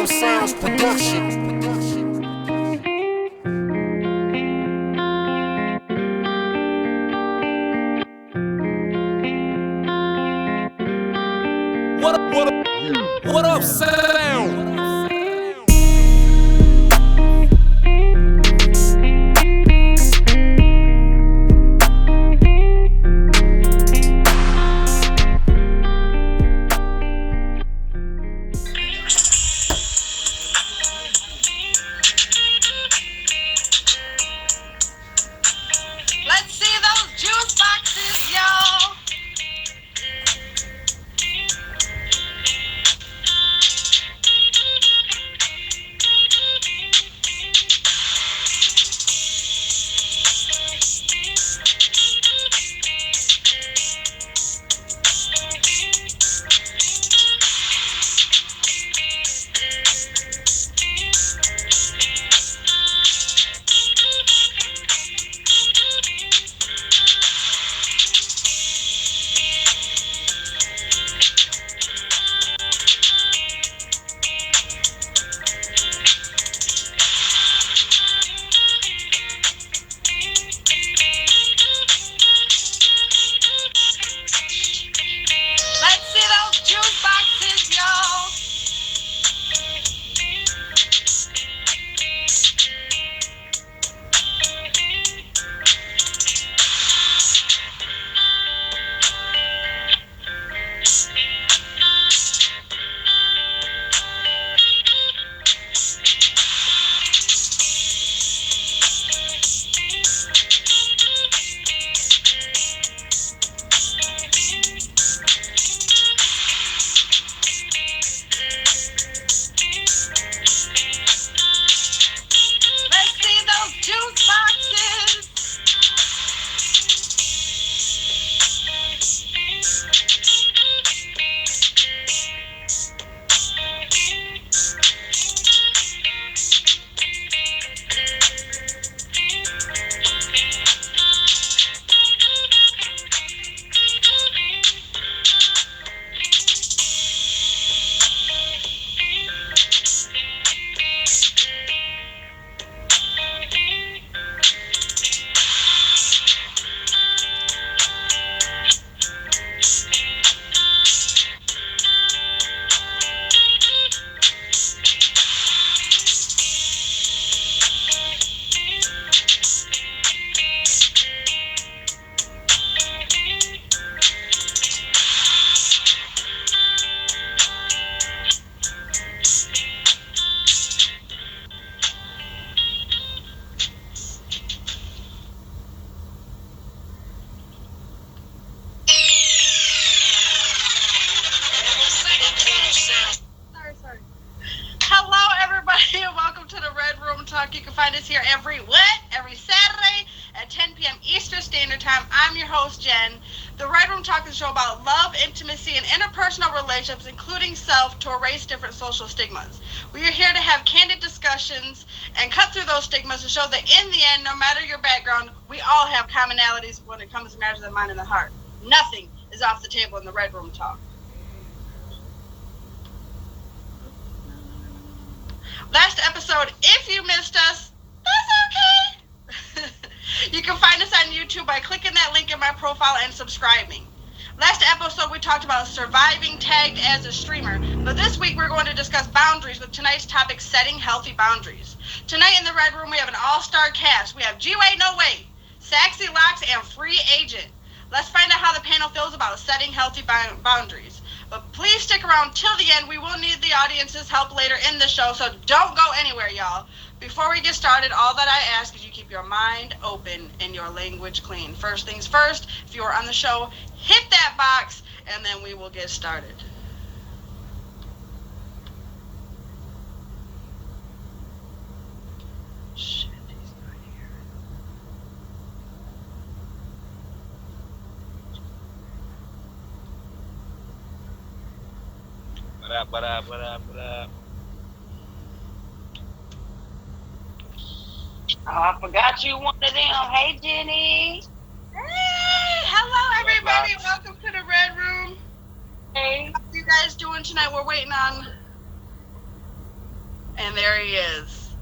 Phantom Sounds Production. What up, sound? Let's see those juice boxes, y'all. Let's see those juice boxes, y'all. Let's see those juice boxes. Sorry. Hello, everybody, and welcome to the Red Room Talk. You can find us here every Saturday at 10 p.m. Eastern Standard Time. I'm your host, Jen. The Red Room Talk is a show about love, intimacy, and interpersonal relationships, including self, to erase different social stigmas. We are here to have candid discussions and cut through those stigmas to show that in the end, no matter your background, we all have commonalities when it comes to matters of the mind and the heart. Nothing is off the table in the Red Room Talk. Last episode, if you missed us, that's okay. You can find us on YouTube by clicking that link in my profile and subscribing. Last episode, we talked about surviving tagged as a streamer, but this week we're going to discuss boundaries with tonight's topic, setting healthy boundaries. Tonight in the Red Room, we have an all-star cast. We have G-Way No Way, Saxy Locks, and Free Agent. Let's find out how the panel feels about setting healthy boundaries. But please stick around till the end. We will need the audience's help later in the show, so don't go anywhere, y'all. Before we get started, all that I ask is you keep your mind open and your language clean. First things first, if you are on the show, hit that box, and then we will get started. Shit, he's not here. What up? Oh, I forgot you one of them. Hey, Jenny. Hey, hello everybody. Welcome to the Red Room. Hey. How are you guys doing tonight? We're waiting on And there he is.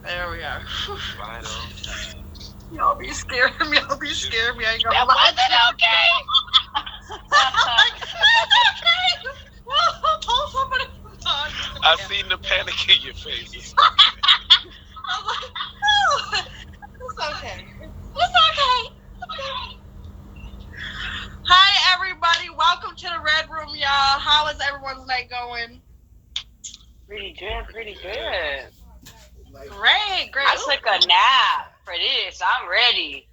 There we are. Vital. Y'all be scared of me. Y'all be scared of me. I ain't gonna That lie. wasn't okay. That's okay. Hold somebody from talking. I seen the panic in your face. It's I was like, oh, it's okay. It's okay. Hi, everybody. Welcome to the Red Room, y'all. How is everyone's night going? Pretty good, pretty good. Great, great. I took a nap for this. I'm ready.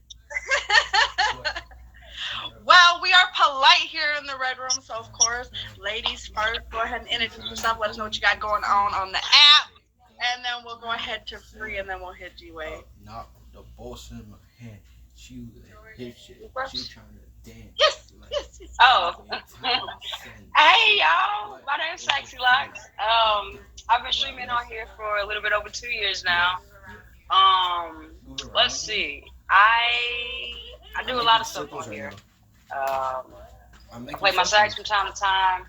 Well, we are polite here in the Red Room, so of course, ladies first. Go ahead and introduce yourself. Let us know what you got going on the app, and then we'll go ahead to free, and then we'll hit G-Way. Knock the boss in my hand. She hit shit. She trying to dance. Yes, Like, yes, yes. Oh. Hey Hey y'all, my name's Sexy Lux. I've been streaming on here for a little bit over 2 years now. Let's see. I do a lot of stuff on here. I play my sax from time to time.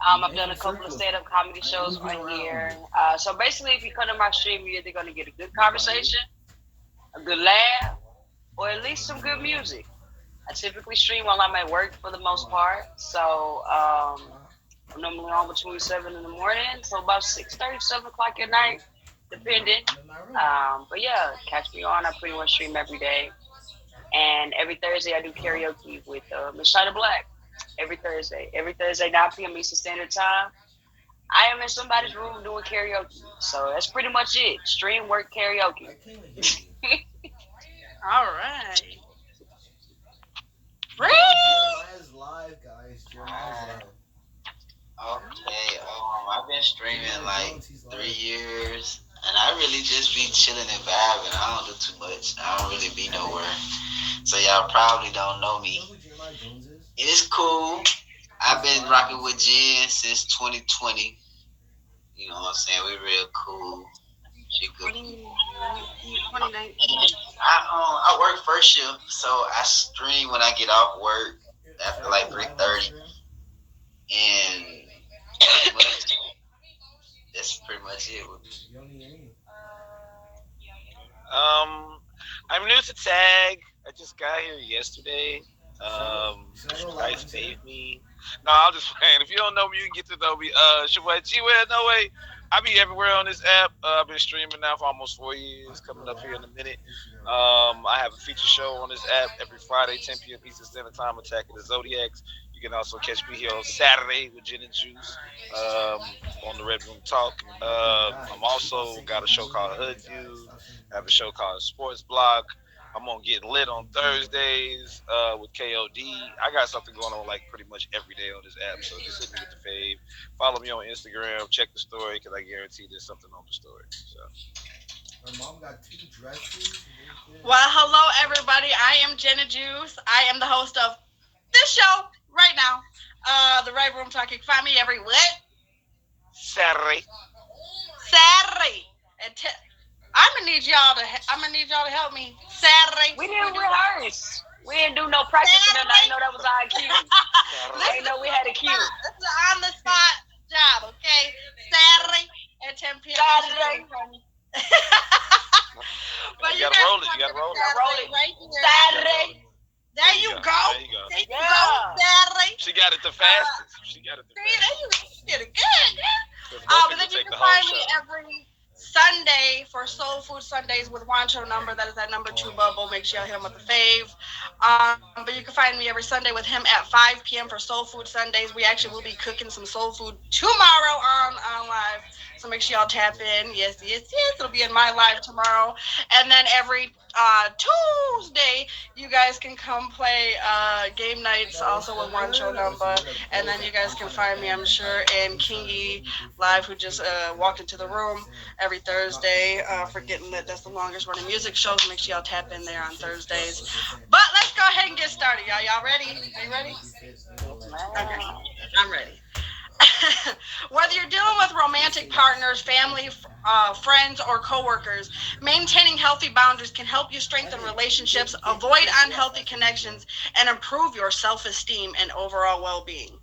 I've done a couple of stand-up comedy shows on here. So basically, if you come to my stream, you're either going to get a good conversation, a good laugh, or at least some good music. I typically stream while I'm at work for the most part. So I'm normally on between 7 in the morning to about 6:30, 7 o'clock at night, depending. But yeah, catch me on. I pretty much stream every day. And every Thursday, I do karaoke with Miss China Black. Every Thursday. Every Thursday, 9 p.m. Eastern Standard Time. I am in somebody's room doing karaoke. So that's pretty much it. Stream, work, karaoke. All right. Jeremiah's live, guys. Jeremiah's live. Okay, I've been streaming like 3 years, and I really just be chilling and vibing. I don't do too much. I don't really be nowhere, so y'all probably don't know You me. know who Jeremiah Jones is? It's cool. I've been rocking with Jen since 2020. You know what I'm saying? We real cool. She good. 2019. I work first shift, so I stream when I get off work after like 3:30, and pretty much, that's pretty much it. You don't need any. I'm new to tag. I just got here yesterday. You guys saved me. No, I'm just playing. If you don't know me, you can get to know me. Shaway G-Way, no way. I be everywhere on this app. I've been streaming now for almost 4 years. Coming up here in a minute. I have a feature show on this app every Friday, 10 p.m. Eastern Standard Time, attacking the Zodiacs. You can also catch me here on Saturday with Gin and Juice on the Red Room Talk. I'm also got a show called Hood Views. I have a show called Sports Block. I'm on Getting Lit on Thursdays with KOD. I got something going on like pretty much every day on this app. So just hit me with the fave. Follow me on Instagram. Check the story because I guarantee there's something on the story. So. Her mom got 2 dresses. Well, hello, everybody. I am Jenna Juice. I am the host of this show right now, the Red Room Talk. You can find me every what? Saturday. Saturday. I'm gonna need y'all to help me. Saturday. We didn't rehearse. We didn't do no practicing, and I didn't know that was our cue. I didn't know we had a cue. It's an on the spot job, okay? Saturday at 10 p.m. Saturday. But You gotta guys roll it. can You gotta roll it. Roll it. Right here. Saturday. There you go. There you go. There you Yeah. go. Saturday. She got it the fastest. She got it the See, fastest. there you did it good. Yeah. Most people But then you take can the whole find me show. every Sunday for Soul Food Sundays with Wancho number. That is that number 2 Bubble. Make sure you hit him with the fave. But you can find me every Sunday with him at 5 p.m. for Soul Food Sundays. We actually will be cooking some soul food tomorrow on live. So make sure y'all tap in. Yes, yes, yes. It'll be in my live tomorrow. And then every Tuesday, you guys can come play game nights also with Wancho number. And then you guys can find me, I'm sure, in Kingy Live, who just walked into the room every Thursday for Getting Lit. That's the longest running music show. So make sure y'all tap in there on Thursdays. But let's go ahead and get started, y'all. Y'all ready? Are you ready? Okay, I'm ready. Whether you're dealing with romantic partners, family, friends, or coworkers, maintaining healthy boundaries can help you strengthen relationships, avoid unhealthy connections, and improve your self-esteem and overall well-being.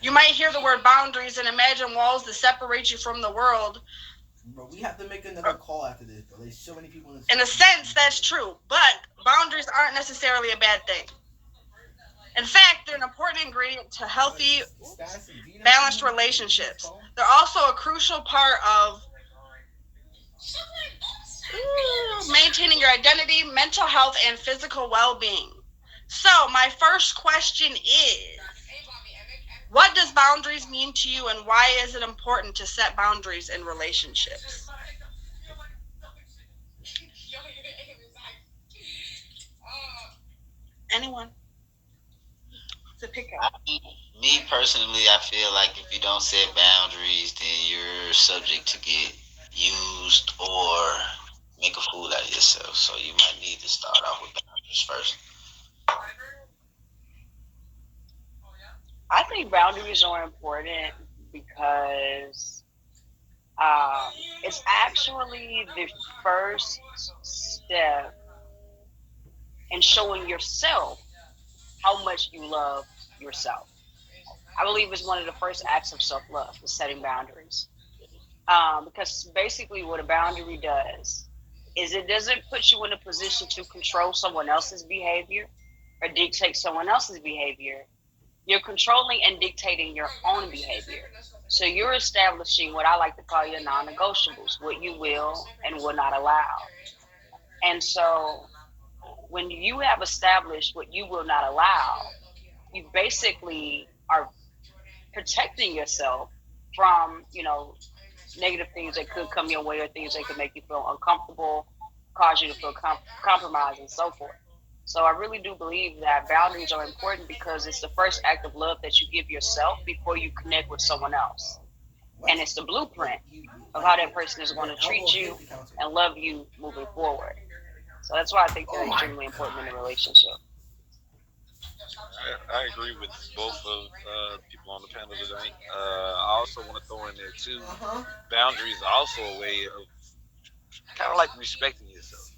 You might hear the word boundaries and imagine walls that separate you from the world. Bro, we have to make another call after this, bro. There's so many people in this. In a sense, that's true, but boundaries aren't necessarily a bad thing. In fact, they're an important ingredient to healthy, balanced relationships. They're also a crucial part of maintaining your identity, mental health, and physical well-being. So, my first question is, what does boundaries mean to you, and why is it important to set boundaries in relationships? Anyone? To pick up. Me personally, I feel like if you don't set boundaries, then you're subject to get used or make a fool out of yourself. So you might need to start off with boundaries first. I think boundaries are important because it's actually the first step in showing yourself how much you love yourself. I believe it's one of the first acts of self-love, is setting boundaries. Because basically what a boundary does is it doesn't put you in a position to control someone else's behavior or dictate someone else's behavior. You're controlling and dictating your own behavior. So you're establishing what I like to call your non-negotiables, what you will and will not allow. And so when you have established what you will not allow, you basically are protecting yourself from, negative things that could come your way or things that could make you feel uncomfortable, cause you to feel compromised and so forth. So I really do believe that boundaries are important because it's the first act of love that you give yourself before you connect with someone else. And it's the blueprint of how that person is going to treat you and love you moving forward. So that's why I think they're extremely important in a relationship. I agree with both of people on the panel tonight. I also want to throw in there too. Boundaries are also a way of kind of like respecting yourself.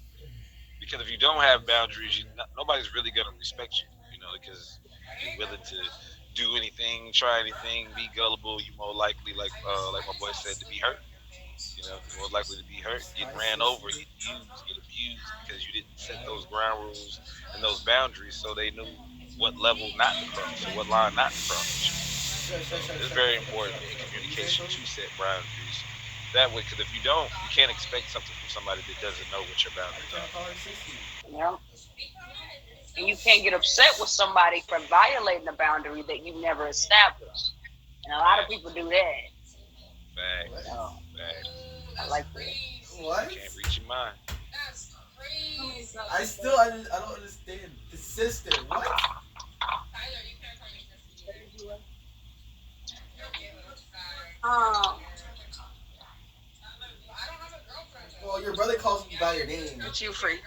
Because if you don't have boundaries, nobody's really gonna respect you. Because you're willing to do anything, try anything, be gullible. You're more likely, like my boy said, to be hurt. You're more likely to be hurt, get ran over, get used, get abused because you didn't set those ground rules and those boundaries so they knew what level not to cross or what line not to cross. It's very important in communication to set boundaries. That way, because if you don't, you can't expect something from somebody that doesn't know what your boundaries are. Yeah. And you can't get upset with somebody for violating a boundary that you never established. And a lot of people do that. Facts. Facts. I like that. What? You can't reach your mind. I don't understand the system. What? Well, your brother calls you by your name. It's you free.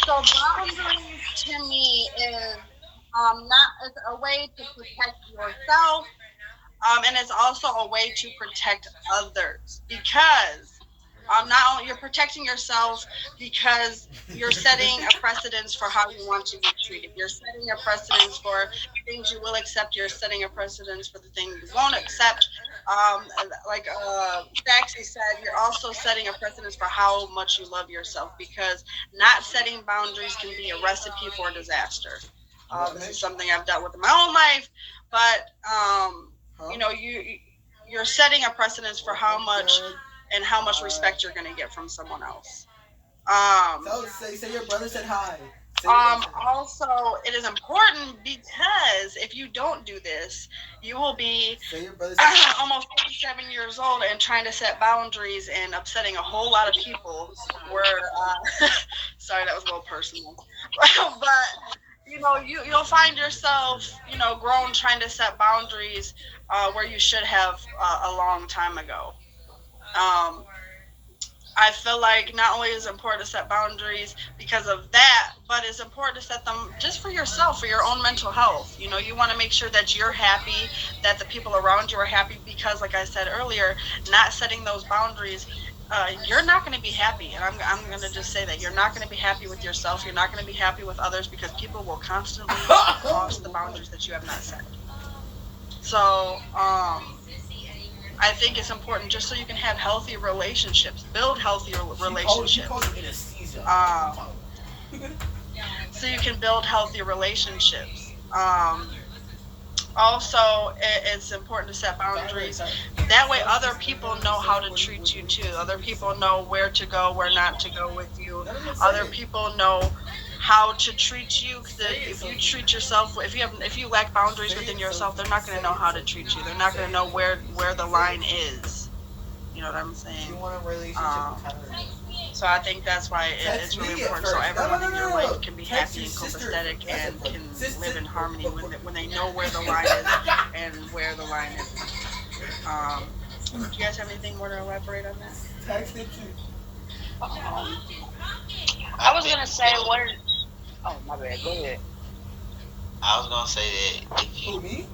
So boundaries to me is it's a way to protect yourself, and it's also a way to protect others because not only you're protecting yourself because you're setting a precedence for how you want to be treated. You're setting a precedence for things you will accept. You're setting a precedence for the things you won't accept. Like Saxy said, you're also setting a precedence for how much you love yourself because not setting boundaries can be a recipe for disaster. This is something I've dealt with in my own life, but you're setting a precedence for how much and how much respect you're going to get from someone else. Say your brother said hi. Also, it is important because if you don't do this, you will be almost 57 years old and trying to set boundaries and upsetting a whole lot of people. Sorry, that was a little personal. But you'll find yourself, grown trying to set boundaries where you should have a long time ago. I feel like not only is it important to set boundaries because of that, but it's important to set them just for yourself, for your own mental health. You want to make sure that you're happy, that the people around you are happy because, like I said earlier, not setting those boundaries, you're not going to be happy. And I'm going to just say that you're not going to be happy with yourself. You're not going to be happy with others because people will constantly cross the boundaries that you have not set. So, I think it's important just so you can have healthy relationships, build healthier relationships. So you can build healthy relationships. Also, it's important to set boundaries. That way, other people know how to treat you too. Other people know where to go, where not to go with you. Other people know how to treat you. Because if you treat yourself, if you lack boundaries within yourself, they're not going to know how to treat you. They're not going to know where the line is. You know what I'm saying? So I think that's why it's really important. So everyone in your life can be happy and copacetic and can live in harmony when they know where the line is and where the line is. Do you guys have anything more to elaborate on that? I was gonna say what. Oh my bad. Go ahead. I was gonna say that if you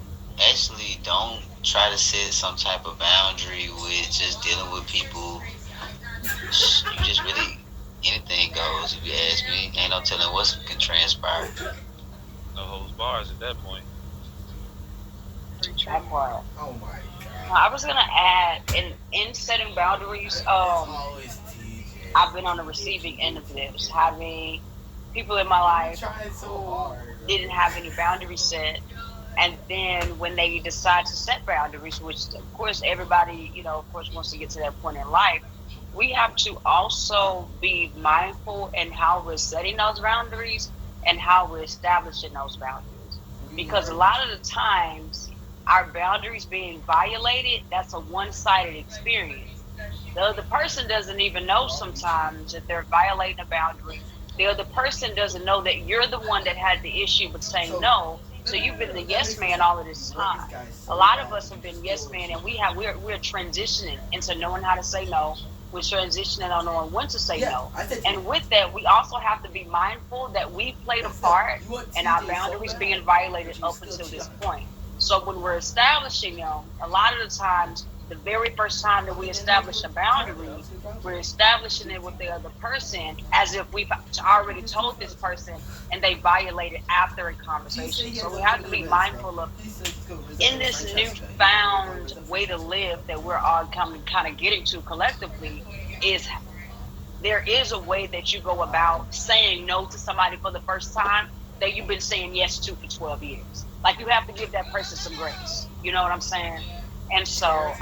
actually don't try to set some type of boundary with just dealing with people, you just really, anything goes. If you ask me, ain't no telling what can transpire. No holds bars at that point. That part. Oh my god. I was gonna add in setting boundaries. I've been on the receiving end of this, having people in my life who didn't have any boundaries set, and then when they decide to set boundaries, which of course everybody, of course wants to get to that point in life, we have to also be mindful in how we're setting those boundaries and how we're establishing those boundaries. Because a lot of the times, our boundaries being violated, that's a one-sided experience. The other person doesn't even know sometimes that they're violating a boundary. The other person doesn't know that you're the one that had the issue with saying no. So you've been the yes man all of this time. A lot of us have been yes man, and we're transitioning into knowing how to say no. We're transitioning on knowing when to say no. And with that, we also have to be mindful that we played a part in our boundaries being violated up until this point. So when we're establishing them, a lot of the times, the very first time that we establish a boundary, we're establishing it with the other person as if we've already told this person and they violated after a conversation. So we have to be mindful of, in this newfound way to live that we're all kind of getting to collectively, there is a way that you go about saying no to somebody for the first time that you've been saying yes to for 12 years. Like, you have to give that person some grace. You know what I'm saying? And so,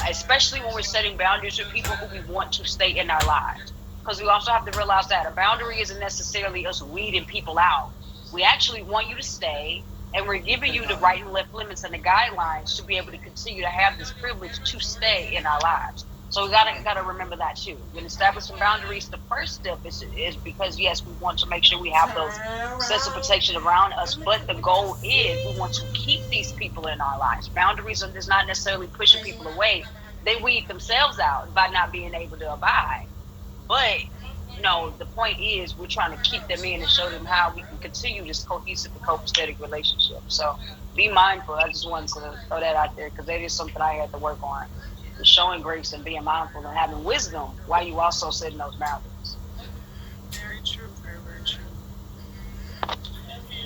especially when we're setting boundaries with people who we want to stay in our lives. Because we also have to realize that a boundary isn't necessarily us weeding people out. We actually want you to stay, and we're giving you the right and left limits and the guidelines to be able to continue to have this privilege to stay in our lives. So we gotta remember that too. When establishing boundaries, the first step is because yes, we want to make sure we have those sense of protection around us. But the goal is we want to keep these people in our lives. Boundaries are just not necessarily pushing people away. They weed themselves out by not being able to abide. But the point is we're trying to keep them in and show them how we can continue this cohesive and copacetic relationship. So be mindful. I just wanted to throw that out there because that is something I had to work on. Showing grace and being mindful and having wisdom while you also setting those boundaries. Very true, very, very true.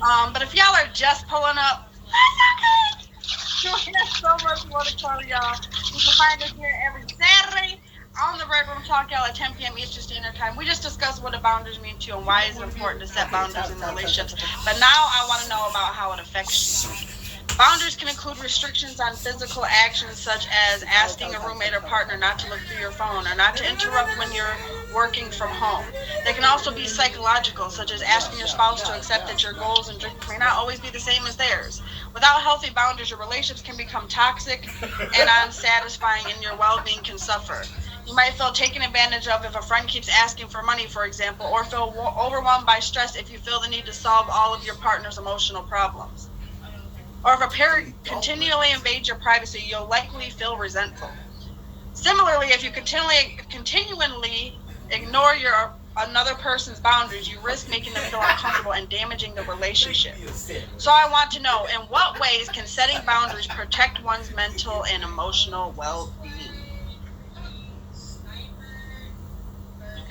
But if y'all are just pulling up, that's okay. There's so much more to tell y'all. You can find us here every Saturday on the Red Room Talk, y'all, at 10 p.m. Eastern Standard Time. We just discussed what the boundaries mean to you and why it's important to set boundaries in relationships. But now I want to know about how it affects you. Boundaries can include restrictions on physical actions such as asking a roommate or partner not to look through your phone or not to interrupt when you're working from home. They can also be psychological, such as asking your spouse to accept that your goals and dreams may not always be the same as theirs. Without healthy boundaries, your relationships can become toxic and unsatisfying, and your well-being can suffer. You might feel taken advantage of if a friend keeps asking for money, for example, or feel overwhelmed by stress if you feel the need to solve all of your partner's emotional problems. Or if a parent continually invades your privacy, you'll likely feel resentful. Similarly, if you continually ignore another person's boundaries, you risk making them feel uncomfortable and damaging the relationship. So I want to know, in what ways can setting boundaries protect one's mental and emotional well-being?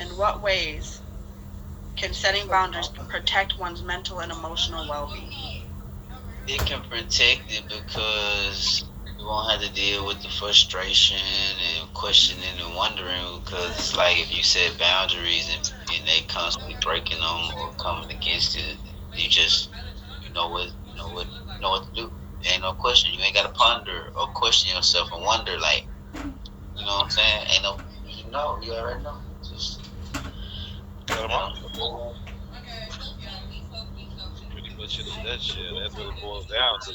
In what ways can setting boundaries protect one's mental and emotional well-being? It can protect it because you won't have to deal with the frustration and questioning and wondering because it's like if you set boundaries and they constantly breaking them or coming against it, you just you know what to do. Ain't no question. You ain't gotta ponder or question yourself and wonder like you know what I'm saying. Ain't no you already know. Just Cut 'em let off. 'em- Pretty much in a nutshell. That's what it boils down to.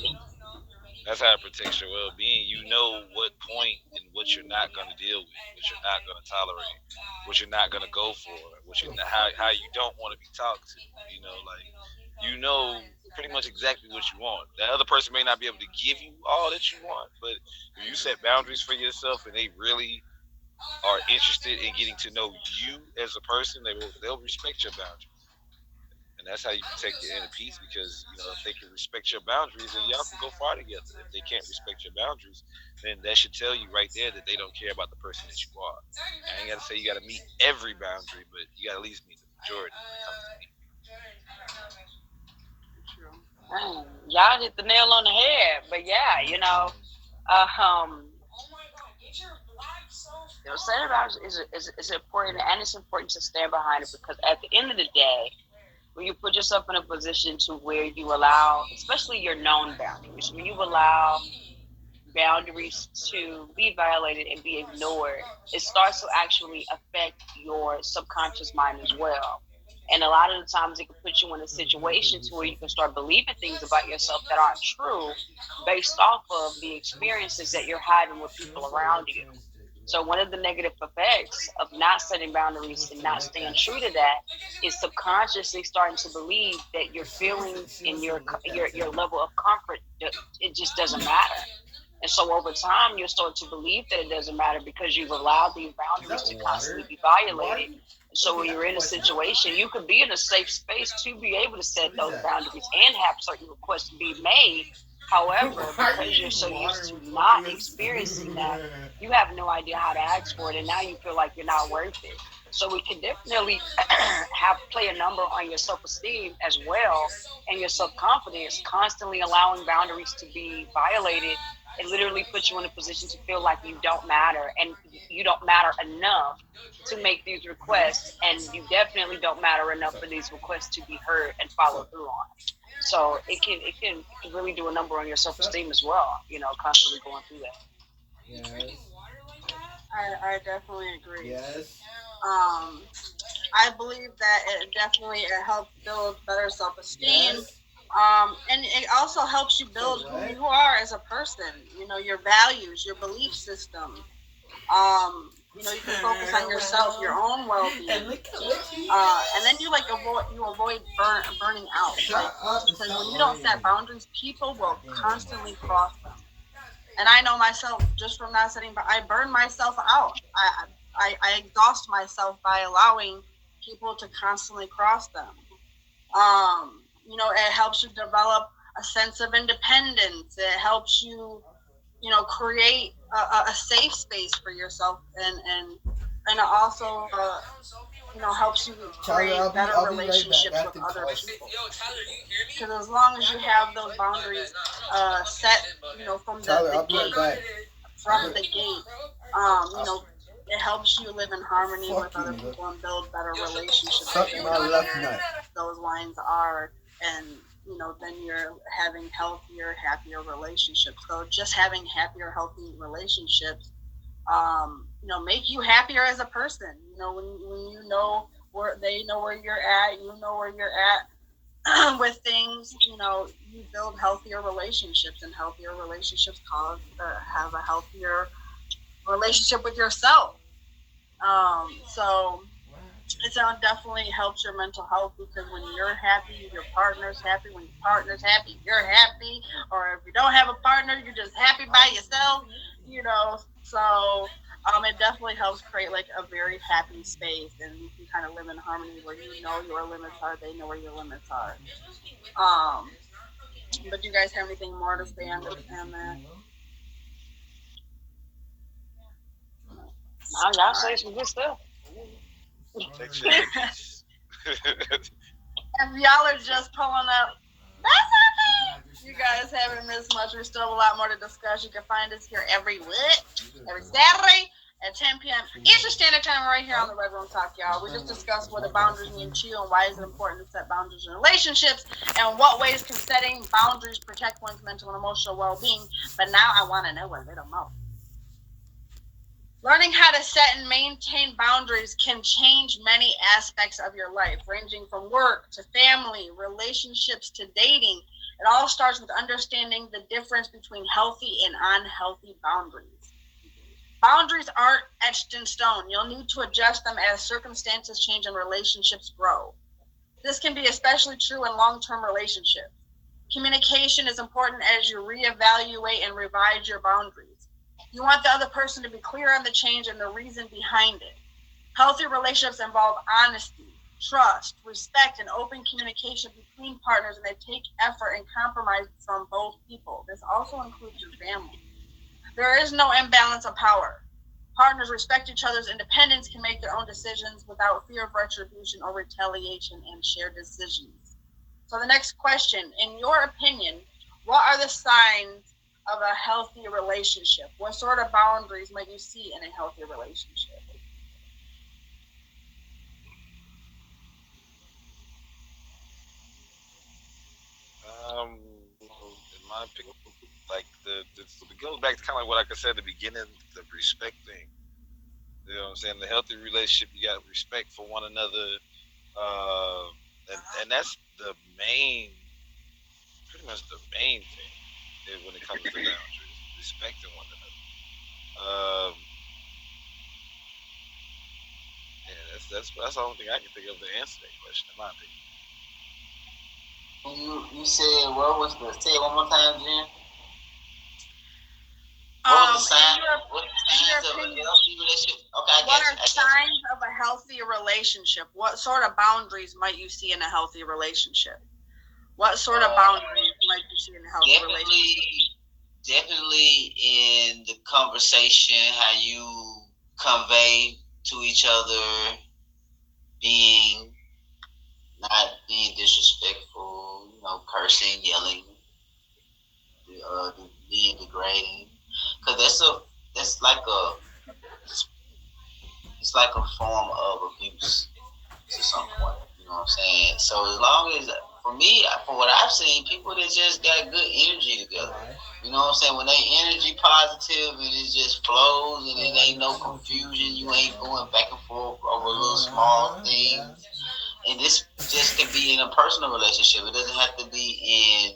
That's how it protects your well-being. You know what point and what you're not going to deal with, what you're not going to tolerate, what you're not going to go for, what you how you don't want to be talked to. You know, like you know pretty much exactly what you want. The other person may not be able to give you all that you want, but if you set boundaries for yourself and they really are interested in getting to know you as a person, they'll respect your boundaries. And that's how you protect your inner peace because if they can respect your boundaries, then y'all can go far together. If they can't respect your boundaries, then that should tell you right there that they don't care about the person that you are. I ain't got to say you got to meet every boundary, but you got to at least meet the majority when it comes to me. Y'all hit the nail on the head. But yeah, setting boundaries is important, and it's important to stand behind it because at the end of the day, when you put yourself in a position to where you allow, especially your known boundaries, when you allow boundaries to be violated and be ignored, it starts to actually affect your subconscious mind as well. And a lot of the times it can put you in a situation to where you can start believing things about yourself that aren't true based off of the experiences that you're having with people around you. So one of the negative effects of not setting boundaries and not staying true to that is subconsciously starting to believe that your feelings and your level of comfort, it just doesn't matter. And so over time, you'll start to believe that it doesn't matter because you've allowed these boundaries to constantly be violated. So when you're in a situation, you could be in a safe space to be able to set those boundaries and have certain requests be made. However, because you're so used to not experiencing that, you have no idea how to ask for it, and now you feel like you're not worth it. So we can definitely have play a number on your self-esteem as well and your self-confidence. Constantly allowing boundaries to be violated, it literally puts you in a position to feel like you don't matter and you don't matter enough to make these requests, and you definitely don't matter enough for these requests to be heard and followed through on. So it can really do a number on your self esteem as well. Constantly going through that. Yes. I definitely agree. Yes. Um, I believe that it helps build better self esteem. Yes. And it also helps you build who you are as a person. Your values, your belief system. You can focus on yourself, your own well-being, and then you avoid burning out, right? Because when you don't set boundaries, people will constantly cross them. And I know myself just from not setting, but I burn myself out. I exhaust myself by allowing people to constantly cross them. It helps you develop a sense of independence. It helps you, create a safe space for yourself, and it also, helps you create better relationships with other people. Because as long as you have those boundaries set, from the gate, from the gate, it helps you live in harmony with other people and build better relationships. Those lines are, and then you're having healthier, happier relationships. So just having happier, healthy relationships, make you happier as a person. When you know where they know where you're at, you know where you're at with things. You build healthier relationships, and healthier relationships have a healthier relationship with yourself. So it definitely helps your mental health, because when you're happy, your partner's happy. When your partner's happy, you're happy. Or if you don't have a partner, you're just happy by yourself. So it definitely helps create like a very happy space, and you can kind of live in harmony where you know your limits are, they know where your limits are. But do you guys have anything more to say on that? Y'all say some good stuff. Protection and peace. If y'all are just pulling up, that's okay. You guys haven't missed much. We still have a lot more to discuss. You can find us here every Saturday at 10 p.m. Eastern Standard Time right here on the Red Room Talk, y'all. We just discussed what the boundaries mean to you and why is it important to set boundaries in relationships and what ways can setting boundaries protect one's mental and emotional well-being. But now I want to know a little more. Learning how to set and maintain boundaries can change many aspects of your life, ranging from work to family, relationships to dating. It all starts with understanding the difference between healthy and unhealthy boundaries. Boundaries aren't etched in stone. You'll need to adjust them as circumstances change and relationships grow. This can be especially true in long-term relationships. Communication is important as you reevaluate and revise your boundaries. You want the other person to be clear on the change and the reason behind it. Healthy relationships involve honesty, trust, respect, and open communication between partners, and they take effort and compromise from both people. This also includes your family. There is no imbalance of power. Partners respect each other's independence, can make their own decisions without fear of retribution or retaliation, and share decisions. So the next question, in your opinion, what are the signs of a healthy relationship? What sort of boundaries might you see in a healthy relationship? In my opinion, like it goes back to kind of like what I said at the beginning, the respect thing. You know what I'm saying? The healthy relationship, you got respect for one another, and that's the main, pretty much the main thing when it comes to boundaries, respecting one another. Yeah, that's the only thing I can think of to answer that question, in my opinion. You said what was the say it one more time, Jen? What was the sign? What are the signs of a healthy relationship? Okay, what are signs of a healthy relationship? What sort of boundaries might you see in a healthy relationship? What sort of boundaries might you see in a healthy relationship? Definitely in the conversation, how you convey to each other, not being disrespectful, cursing, yelling, being degrading, because that's like it's like a form of abuse to some point. You know what I'm saying? So as long as, for me, for what I've seen, people that just got good energy together. You know what I'm saying? When they energy positive and it just flows and it ain't no confusion, you ain't going back and forth over little small things. And this just can be in a personal relationship. It doesn't have to be in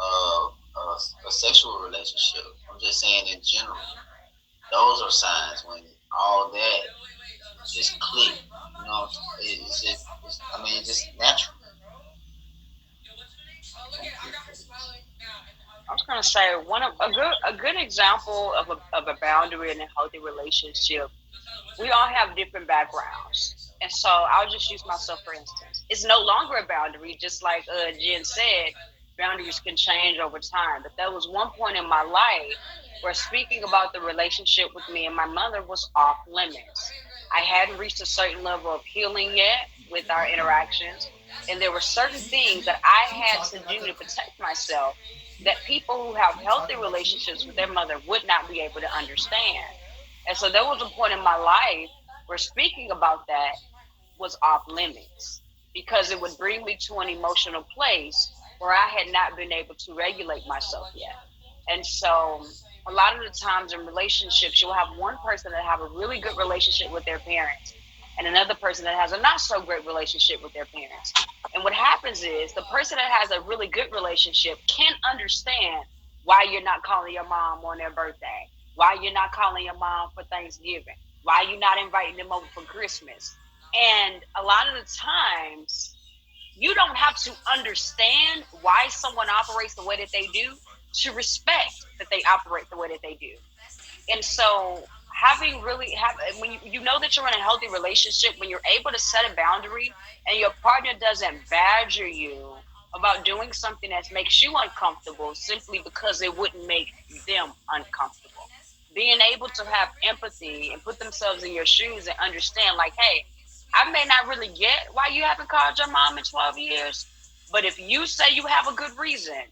a sexual relationship. I'm just saying in general. Those are signs when all that just click. It's just natural. I was gonna say a good example of a boundary in a healthy relationship. We all have different backgrounds, and so I'll just use myself for instance. It's no longer a boundary, just like Jen said. Boundaries can change over time, but there was one point in my life where speaking about the relationship with me and my mother was off limits. I hadn't reached a certain level of healing yet with our interactions, and there were certain things that I had to do to protect myself that people who have healthy relationships with their mother would not be able to understand. And so there was a point in my life where speaking about that was off limits because it would bring me to an emotional place where I had not been able to regulate myself yet. And so a lot of the times in relationships, you'll have one person that have a really good relationship with their parents and another person that has a not so great relationship with their parents. And what happens is the person that has a really good relationship can't understand why you're not calling your mom on their birthday, why you're not calling your mom for Thanksgiving, why you're not inviting them over for Christmas. And a lot of the times, you don't have to understand why someone operates the way that they do to respect that they operate the way that they do. And so when you know that you're in a healthy relationship, when you're able to set a boundary and your partner doesn't badger you about doing something that makes you uncomfortable simply because it wouldn't make them uncomfortable. Being able to have empathy and put themselves in your shoes and understand, like, hey, I may not really get why you haven't called your mom in 12 years, but if you say you have a good reason,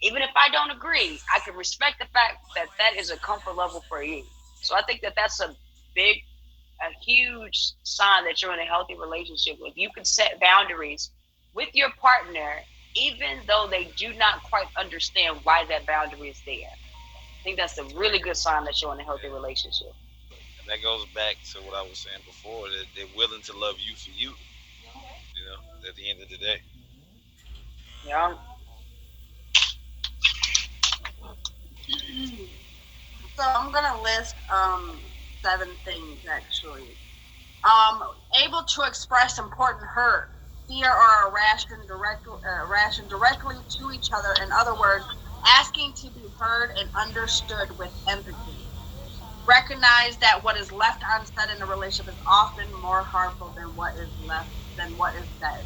Even if I don't agree, I can respect the fact that that is a comfort level for you. So I think that that's a huge sign that you're in a healthy relationship. If you can set boundaries with your partner, even though they do not quite understand why that boundary is there. I think that's a really good sign that you're in a healthy relationship. And that goes back to what I was saying before, that they're willing to love you for you. At the end of the day. Yeah. So I'm gonna list 7 things actually. Able to express important hurt, fear, or ration directly to each other. In other words, asking to be heard and understood with empathy. Recognize that what is left unsaid in a relationship is often more harmful than what is said.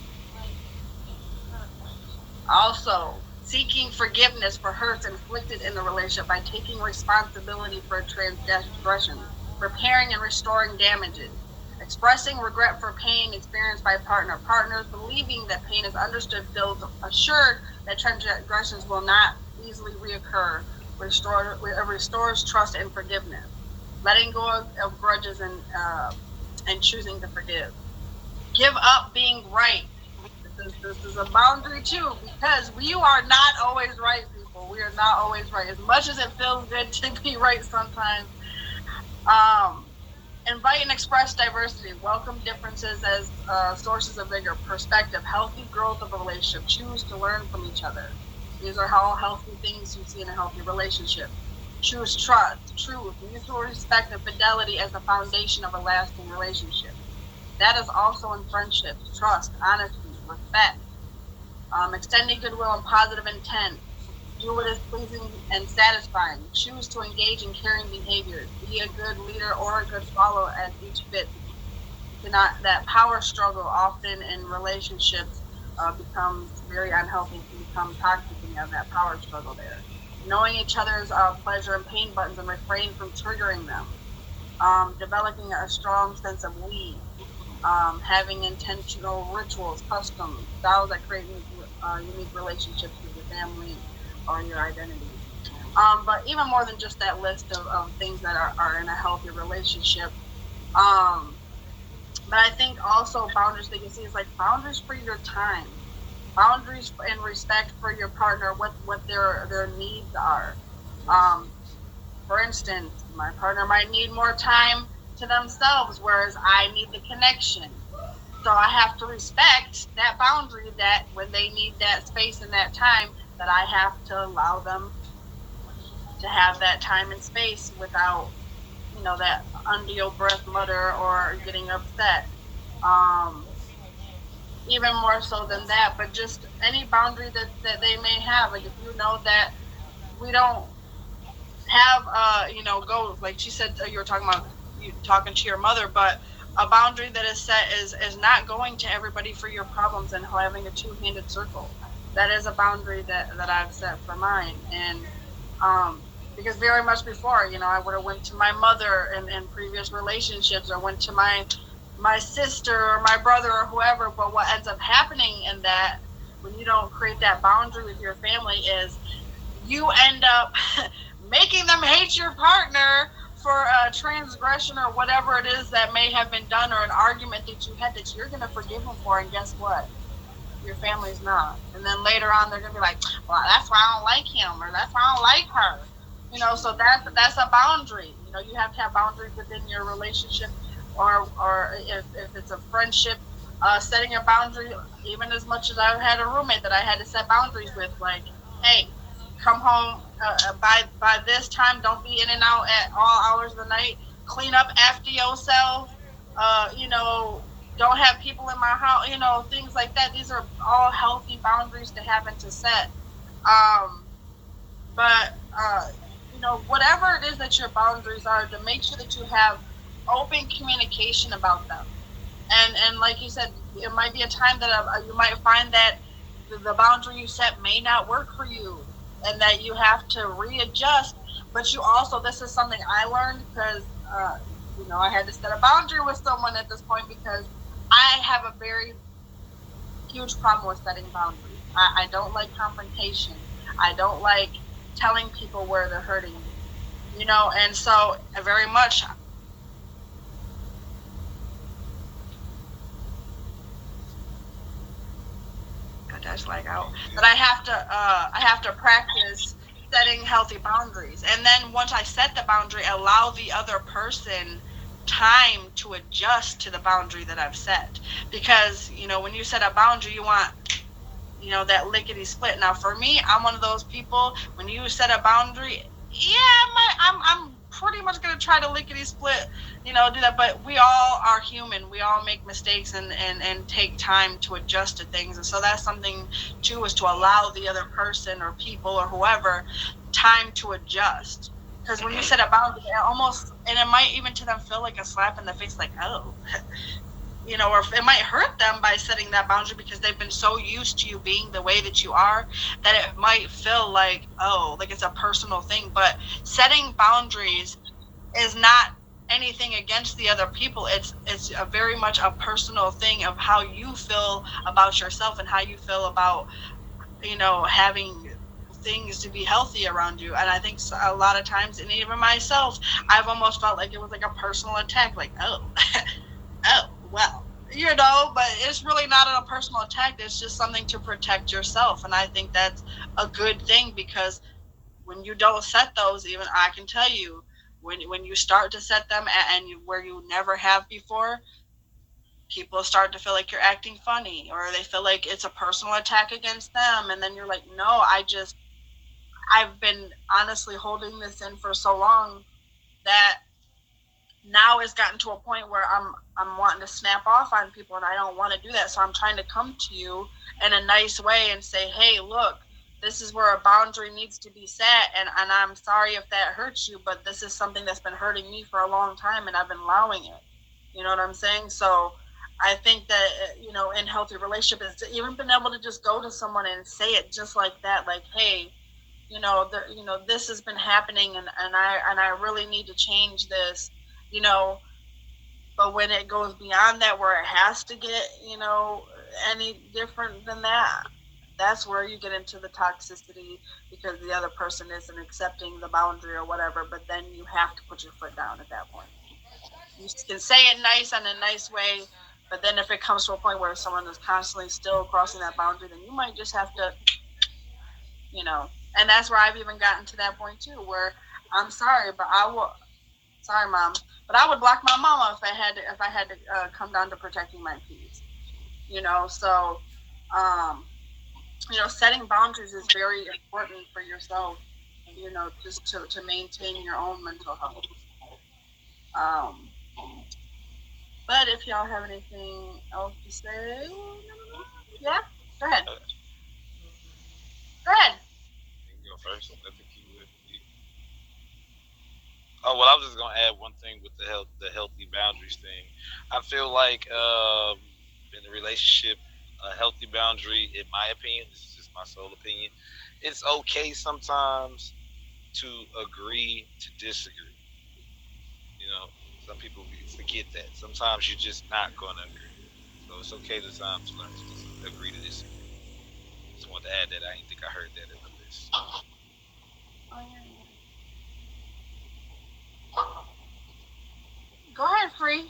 Also, seeking forgiveness for hurts inflicted in the relationship by taking responsibility for transgressions, repairing and restoring damages, expressing regret for pain experienced by partners believing that pain is understood, feels assured that transgressions will not easily reoccur, restores trust and forgiveness, letting go of grudges and choosing to forgive. Give up being right. This is a boundary too, because we are not always right, people. We are not always right. As much as it feels good to be right sometimes. Um, Invite and express diversity. Welcome differences as sources of bigger perspective. Healthy growth of a relationship. Choose to learn from each other. These are all healthy things you see in a healthy relationship. Choose trust, truth, mutual respect, and fidelity as the foundation of a lasting relationship. That is also in friendships. Trust, honesty, respect, extending goodwill and positive intent. Do what is pleasing and satisfying. Choose to engage in caring behaviors. Be a good leader or a good follower as each fits. That power struggle often in relationships becomes very unhealthy, can become toxic when you have that power struggle there. Knowing each other's pleasure and pain buttons and refrain from triggering them. Developing a strong sense of we. Having intentional rituals, customs, styles that create unique relationships with your family or your identity. But even more than just that list of things that are in a healthy relationship. But I think also boundaries that you see is like boundaries for your time, boundaries and respect for your partner, what their needs are. Um, for instance, my partner might need more time to themselves, whereas I need the connection. So I have to respect that boundary that when they need that space and that time, that I have to allow them to have that time and space without, that under your breath mutter or getting upset. Um, Even more so than that, but just any boundary that they may have. Like if you know that we don't have goals, like she said, you were talking about you talking to your mother, but a boundary that is set is not going to everybody for your problems and having a two-handed circle. That is a boundary that I've set for mine. And because very much before, I would have went to my mother in previous relationships, or went to my sister or my brother or whoever. But what ends up happening in that, when you don't create that boundary with your family, is you end up making them hate your partner for a transgression or whatever it is that may have been done, or an argument that you had that you're going to forgive them for. And guess what? Your family's not. And then later on, they're going to be like, well, that's why I don't like him, or that's why I don't like her. So that's a boundary. You have to have boundaries within your relationship, or if it's a friendship, setting a boundary. Even as much as I've had a roommate that I had to set boundaries with, like, hey, come home by this time. Don't be in and out at all hours of the night. Clean up after yourself. Don't have people in my house. Things like that. These are all healthy boundaries to have and to set. But whatever it is that your boundaries are, to make sure that you have open communication about them. And like you said, it might be a time that you might find that the boundary you set may not work for you, and that you have to readjust. But you also, this is something I learned, because I had to set a boundary with someone at this point, because I have a very huge problem with setting boundaries. I don't like confrontation. I don't like telling people where they're hurting me, you know, and so very much dash lag out that I have to practice setting healthy boundaries, and then once I set the boundary, allow the other person time to adjust to the boundary that I've set. Because you know, when you set a boundary, you want, you know, that lickety split. Now for me, I'm one of those people, when you set a boundary, yeah, I'm pretty much gonna try to lickety split, you know, do that. But we all are human. We all make mistakes and take time to adjust to things. And so that's something too, is to allow the other person or people or whoever time to adjust. Because when you set a boundary, it almost, and it might even to them feel like a slap in the face, like, oh, you know, or it might hurt them by setting that boundary because they've been so used to you being the way that you are, that it might feel like, oh, like it's a personal thing. But setting boundaries is not anything against the other people. It's a very much a personal thing of how you feel about yourself and how you feel about, you know, having things to be healthy around you. And I think a lot of times, and even myself, I've almost felt like it was like a personal attack, like, oh, oh, well, you know, but it's really not a personal attack. It's just something to protect yourself. And I think that's a good thing, because when you don't set those, even I can tell you, when you start to set them and you, where you never have before, people start to feel like you're acting funny, or they feel like it's a personal attack against them. And then you're like, no, I've been honestly holding this in for so long that now it's gotten to a point where I'm wanting to snap off on people, and I don't want to do that. So I'm trying to come to you in a nice way and say, hey, look, this is where a boundary needs to be set, and I'm sorry if that hurts you, but this is something that's been hurting me for a long time, and I've been allowing it. You know what I'm saying? So I think that, you know, in healthy relationship is to even been able to just go to someone and say it just like that, like, hey, you know, this has been happening, and I really need to change this, you know. But when it goes beyond that, where it has to get, you know, any different than that, that's where you get into the toxicity, because the other person isn't accepting the boundary or whatever. But then you have to put your foot down at that point. You can say it nice in a nice way, but then if it comes to a point where someone is constantly still crossing that boundary, then you might just have to, you know. And that's where I've even gotten to that point too, where I'm sorry, but I will. Sorry, mom, but I would block my mama if I had to come down to protecting my peace. You know, so you know, setting boundaries is very important for yourself. You know, just to maintain your own mental health. Um, but if y'all have anything else to say, yeah, go ahead. Go ahead. You can go first. I think you would. Oh well, I was just gonna add one thing with the healthy boundaries thing. I feel like in a relationship, a healthy boundary, in my opinion, this is just my sole opinion, it's okay sometimes to agree to disagree. You know, some people forget that. Sometimes you're just not gonna agree, so it's okay sometimes to learn to just agree to disagree. Just wanted to add that. I didn't think I heard that in the list. Oh, yeah. Go ahead, free.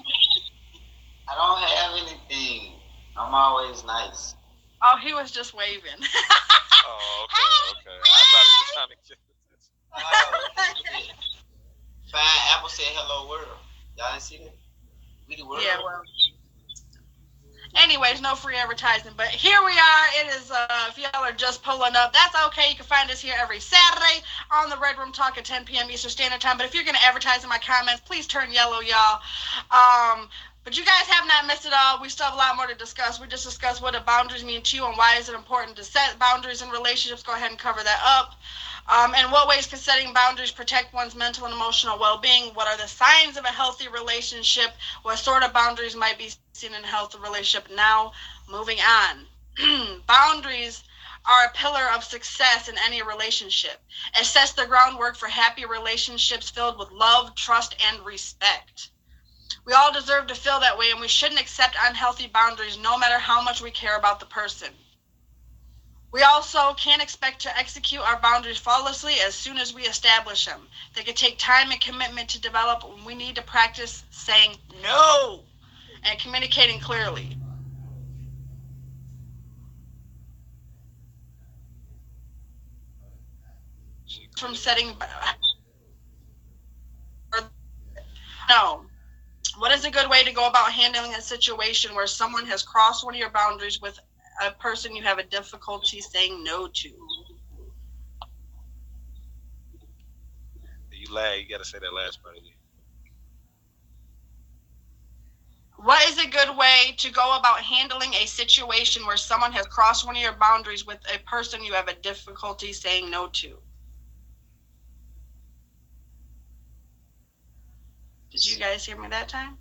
I don't have anything. I'm always nice. Oh, he was just waving. Oh, okay, okay. I thought he was trying to get this. Fine Apple said hello world. Y'all didn't see that? We the world. Yeah, well. Anyways, no free advertising, but here we are. It is, if y'all are just pulling up, that's okay. You can find us here every Saturday on the Red Room Talk at 10 p.m. Eastern Standard Time. But if you're going to advertise in my comments, please turn yellow, y'all. But you guys have not missed it all. We still have a lot more to discuss. We just discussed what the boundaries mean to you and why is it important to set boundaries in relationships. Go ahead and cover that up. In what ways can setting boundaries protect one's mental and emotional well-being? What are the signs of a healthy relationship? What sort of boundaries might be seen in a healthy relationship? Now, moving on. Boundaries are a pillar of success in any relationship. It sets the groundwork for happy relationships filled with love, trust, and respect. We all deserve to feel that way, and we shouldn't accept unhealthy boundaries no matter how much we care about the person. We also can't expect to execute our boundaries flawlessly as soon as we establish them. They can take time and commitment to develop. We need to practice saying no and communicating clearly. From setting no. What is a good way to go about handling a situation where someone has crossed one of your boundaries with a person you have a difficulty saying no to? You lag. You gotta say that last part again. What is a good way to go about handling a situation where someone has crossed one of your boundaries with a person you have a difficulty saying no to? Did you guys hear me that time?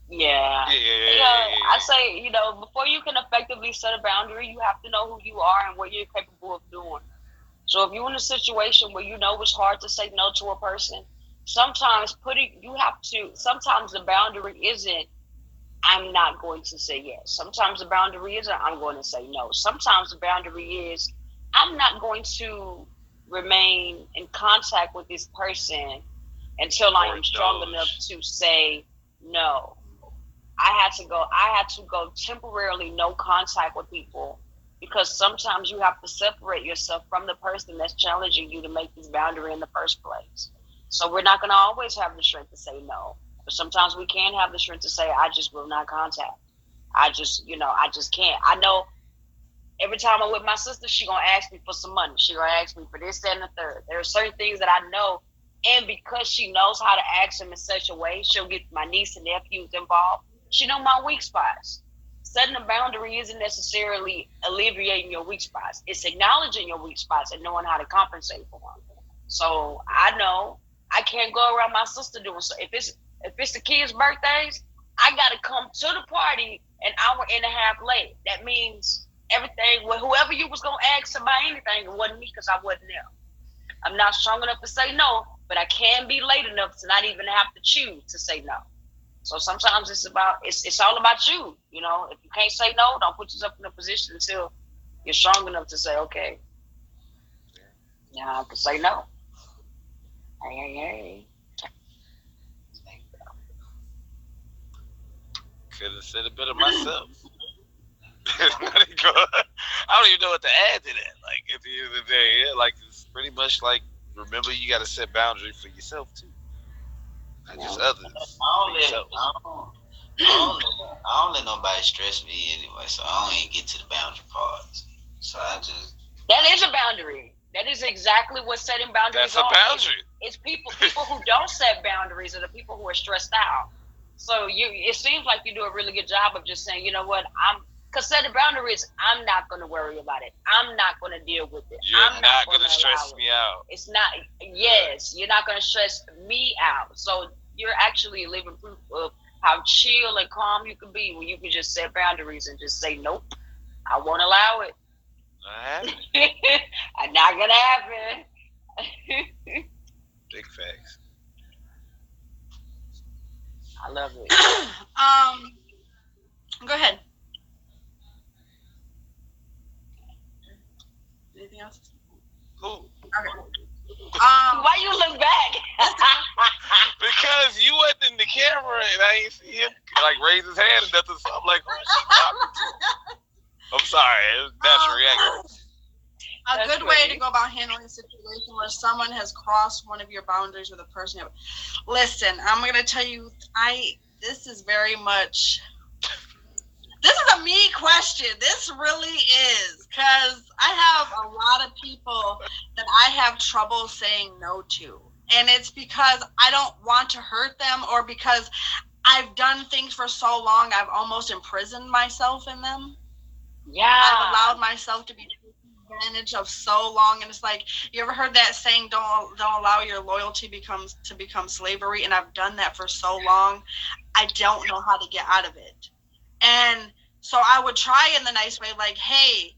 Yeah. I say, before you can effectively set a boundary, you have to know who you are and what you're capable of doing. So if you're in a situation where you know it's hard to say no to a person, sometimes sometimes the boundary isn't, I'm not going to say yes. Sometimes the boundary isn't, I'm going to say no. Sometimes the boundary is, I'm not going to remain in contact with this person until I am strong enough to say no. I had to go temporarily no contact with people, because sometimes you have to separate yourself from the person that's challenging you to make this boundary in the first place. So we're not going to always have the strength to say no, but sometimes we can have the strength to say, I just will not contact. I just can't. I know every time I'm with my sister, she gonna ask me for some money. She gonna ask me for this, that, and the third. There are certain things that I know, and because she knows how to ask them in such a way, she'll get my niece and nephews involved. She know my weak spots. Setting a boundary isn't necessarily alleviating your weak spots. It's acknowledging your weak spots and knowing how to compensate for them. So I know I can't go around my sister doing so. If it's the kids' birthdays, I gotta come to the party an hour and a half late. That means everything. Well, whoever you was gonna ask to buy anything, it wasn't me because I wasn't there. I'm not strong enough to say no, but I can be late enough to not even have to choose to say no. So sometimes it's all about you. If you can't say no, don't put yourself in a position until you're strong enough to say, okay, now I can say no. Hey. Could have said it better myself. I don't even know what to add to that. Like at the end of the day, it's pretty much like, remember you got to set boundaries for yourself too, not just others. I don't let nobody stress me anyway, so I don't even get to the boundary parts. So that is a boundary. That is exactly what setting boundaries are. That's a boundary. It's people who don't set boundaries are the people who are stressed out. So it seems like you do a really good job of just saying, you know what, because setting boundaries, I'm not going to worry about it. I'm not going to deal with it. You're not going to stress me out. It's not. Yes, you're not going to stress me out. So you're actually living proof of how chill and calm you can be when you can just set boundaries and just say, nope, I won't allow it. I'm not going to happen. Big facts. I love it. Go ahead. Anything else? Who? Okay. Why you look back? Because you wasn't in the camera and I ain't see him raise his hand and nothing. So I'm like, who's she talking to? I'm sorry. It was natural reaction. A good way to go about handling a situation where someone has crossed one of your boundaries with a person. Listen, I'm going to tell you, this is very much, this is a me question. This really is, because I have a lot of people that I have trouble saying no to. And it's because I don't want to hurt them, or because I've done things for so long, I've almost imprisoned myself in them. Yeah. I've allowed myself to be taken advantage of so long, and it's like, you ever heard that saying, don't allow your loyalty to become slavery? And I've done that for so long, I don't know how to get out of it. And so I would try in the nice way, like, hey,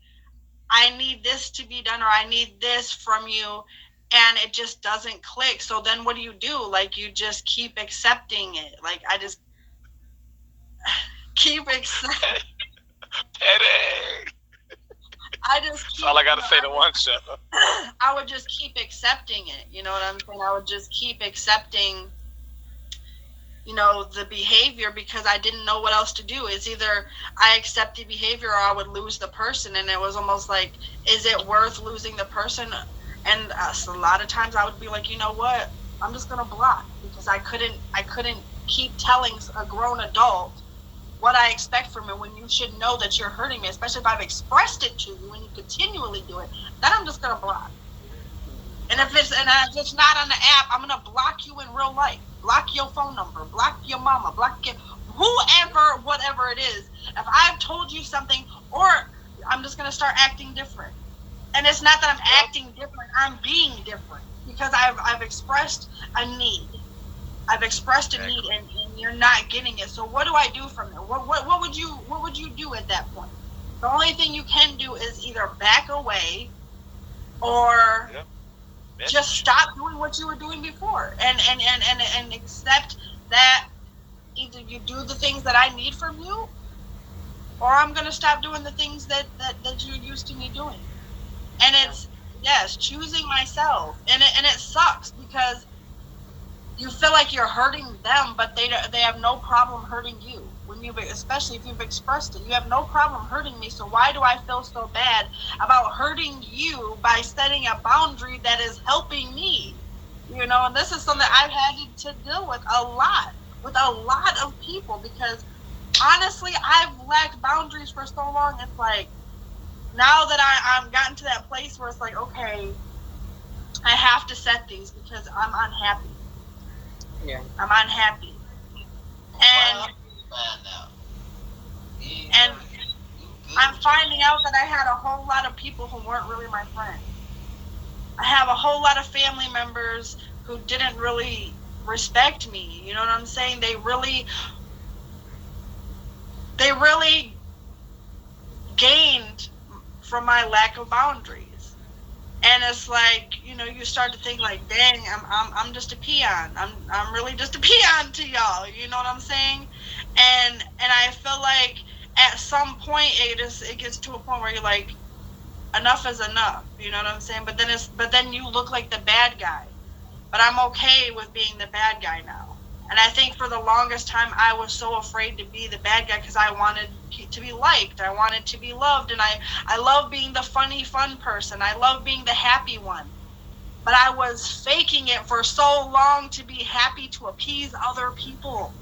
I need this to be done, or I need this from you, and it just doesn't click. So then what do? You just keep accepting it. I just keep accepting. Petty. I just That's keep, all I got to say to one show. I would just keep accepting it. You know what I'm saying? I would just keep accepting, the behavior because I didn't know what else to do. It's either I accept the behavior or I would lose the person. And it was almost like, is it worth losing the person? And so a lot of times I would be like, you know what? I'm just going to block because I couldn't keep telling a grown adult what I expect from it when you should know that you're hurting me, especially if I've expressed it to you and you continually do it. Then I'm just going to block. And if it's not on the app, I'm gonna block you in real life. Block your phone number. Block your mama. Block whoever, whatever it is. If I've told you something, or I'm just gonna start acting different. And it's not that I'm acting different. I'm being different because I've expressed a need. I've expressed a need, and you're not getting it. So what do I do from there? What would you do at that point? The only thing you can do is either back away, or just stop doing what you were doing before and accept that either you do the things that I need from you, or I'm going to stop doing the things that you're used to me doing. And it's, yes, choosing myself. And it sucks because you feel like you're hurting them, but they have no problem hurting you. Especially if you've expressed it, you have no problem hurting me. So why do I feel so bad about hurting you by setting a boundary that is helping me? And this is something I've had to deal with a lot of people, because honestly, I've lacked boundaries for so long. It's like, now that I've gotten to that place where it's like, okay, I have to set these because I'm unhappy. Yeah. I'm unhappy. And I'm finding out that I had a whole lot of people who weren't really my friends. I have a whole lot of family members who didn't really respect me. You know what I'm saying? They really gained from my lack of boundaries. And it's like, you start to think like, dang, I'm just a peon. I'm really just a peon to y'all. You know what I'm saying? And I feel like at some point it gets to a point where you're like, enough is enough. You know what I'm saying? But then you look like the bad guy. But I'm okay with being the bad guy now. And I think for the longest time I was so afraid to be the bad guy because I wanted to be liked. I wanted to be loved. And I love being the funny, fun person. I love being the happy one. But I was faking it for so long to be happy to appease other people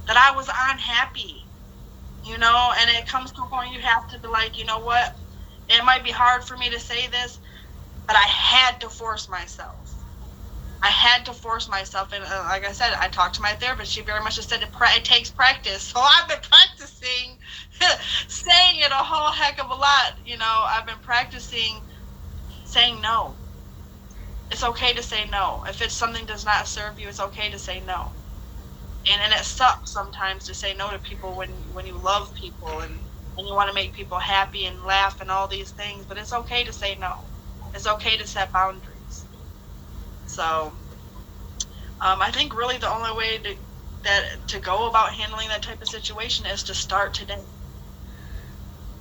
that I was unhappy. And it comes to a point you have to be like, you know what? It might be hard for me to say this, but I had to force myself. And like I said, I talked to my therapist. She very much just said it takes practice. So I've been practicing saying it a whole heck of a lot. I've been practicing saying no. It's okay to say no. If it's something does not serve you, it's okay to say no. And it sucks sometimes to say no to people when you love people and you want to make people happy and laugh and all these things. But it's okay to say no. It's okay to set boundaries. So I think really the only way to go about handling that type of situation is to start today,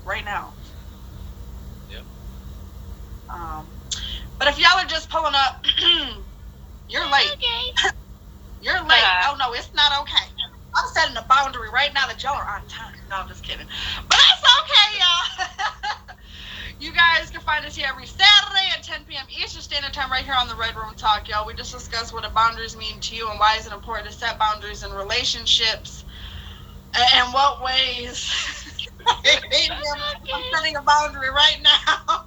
right now. Yep. But if y'all are just pulling up, you're late. Okay. You're late. Oh no, it's not okay. I'm setting a boundary right now that y'all are on time. No, I'm just kidding. But that's okay, y'all. You guys can find us here every Saturday at 10 p.m. Eastern Standard Time right here on the Red Room Talk, y'all. We just discuss what the boundaries mean to you and why is it important to set boundaries in relationships and what ways. I'm setting a boundary right now.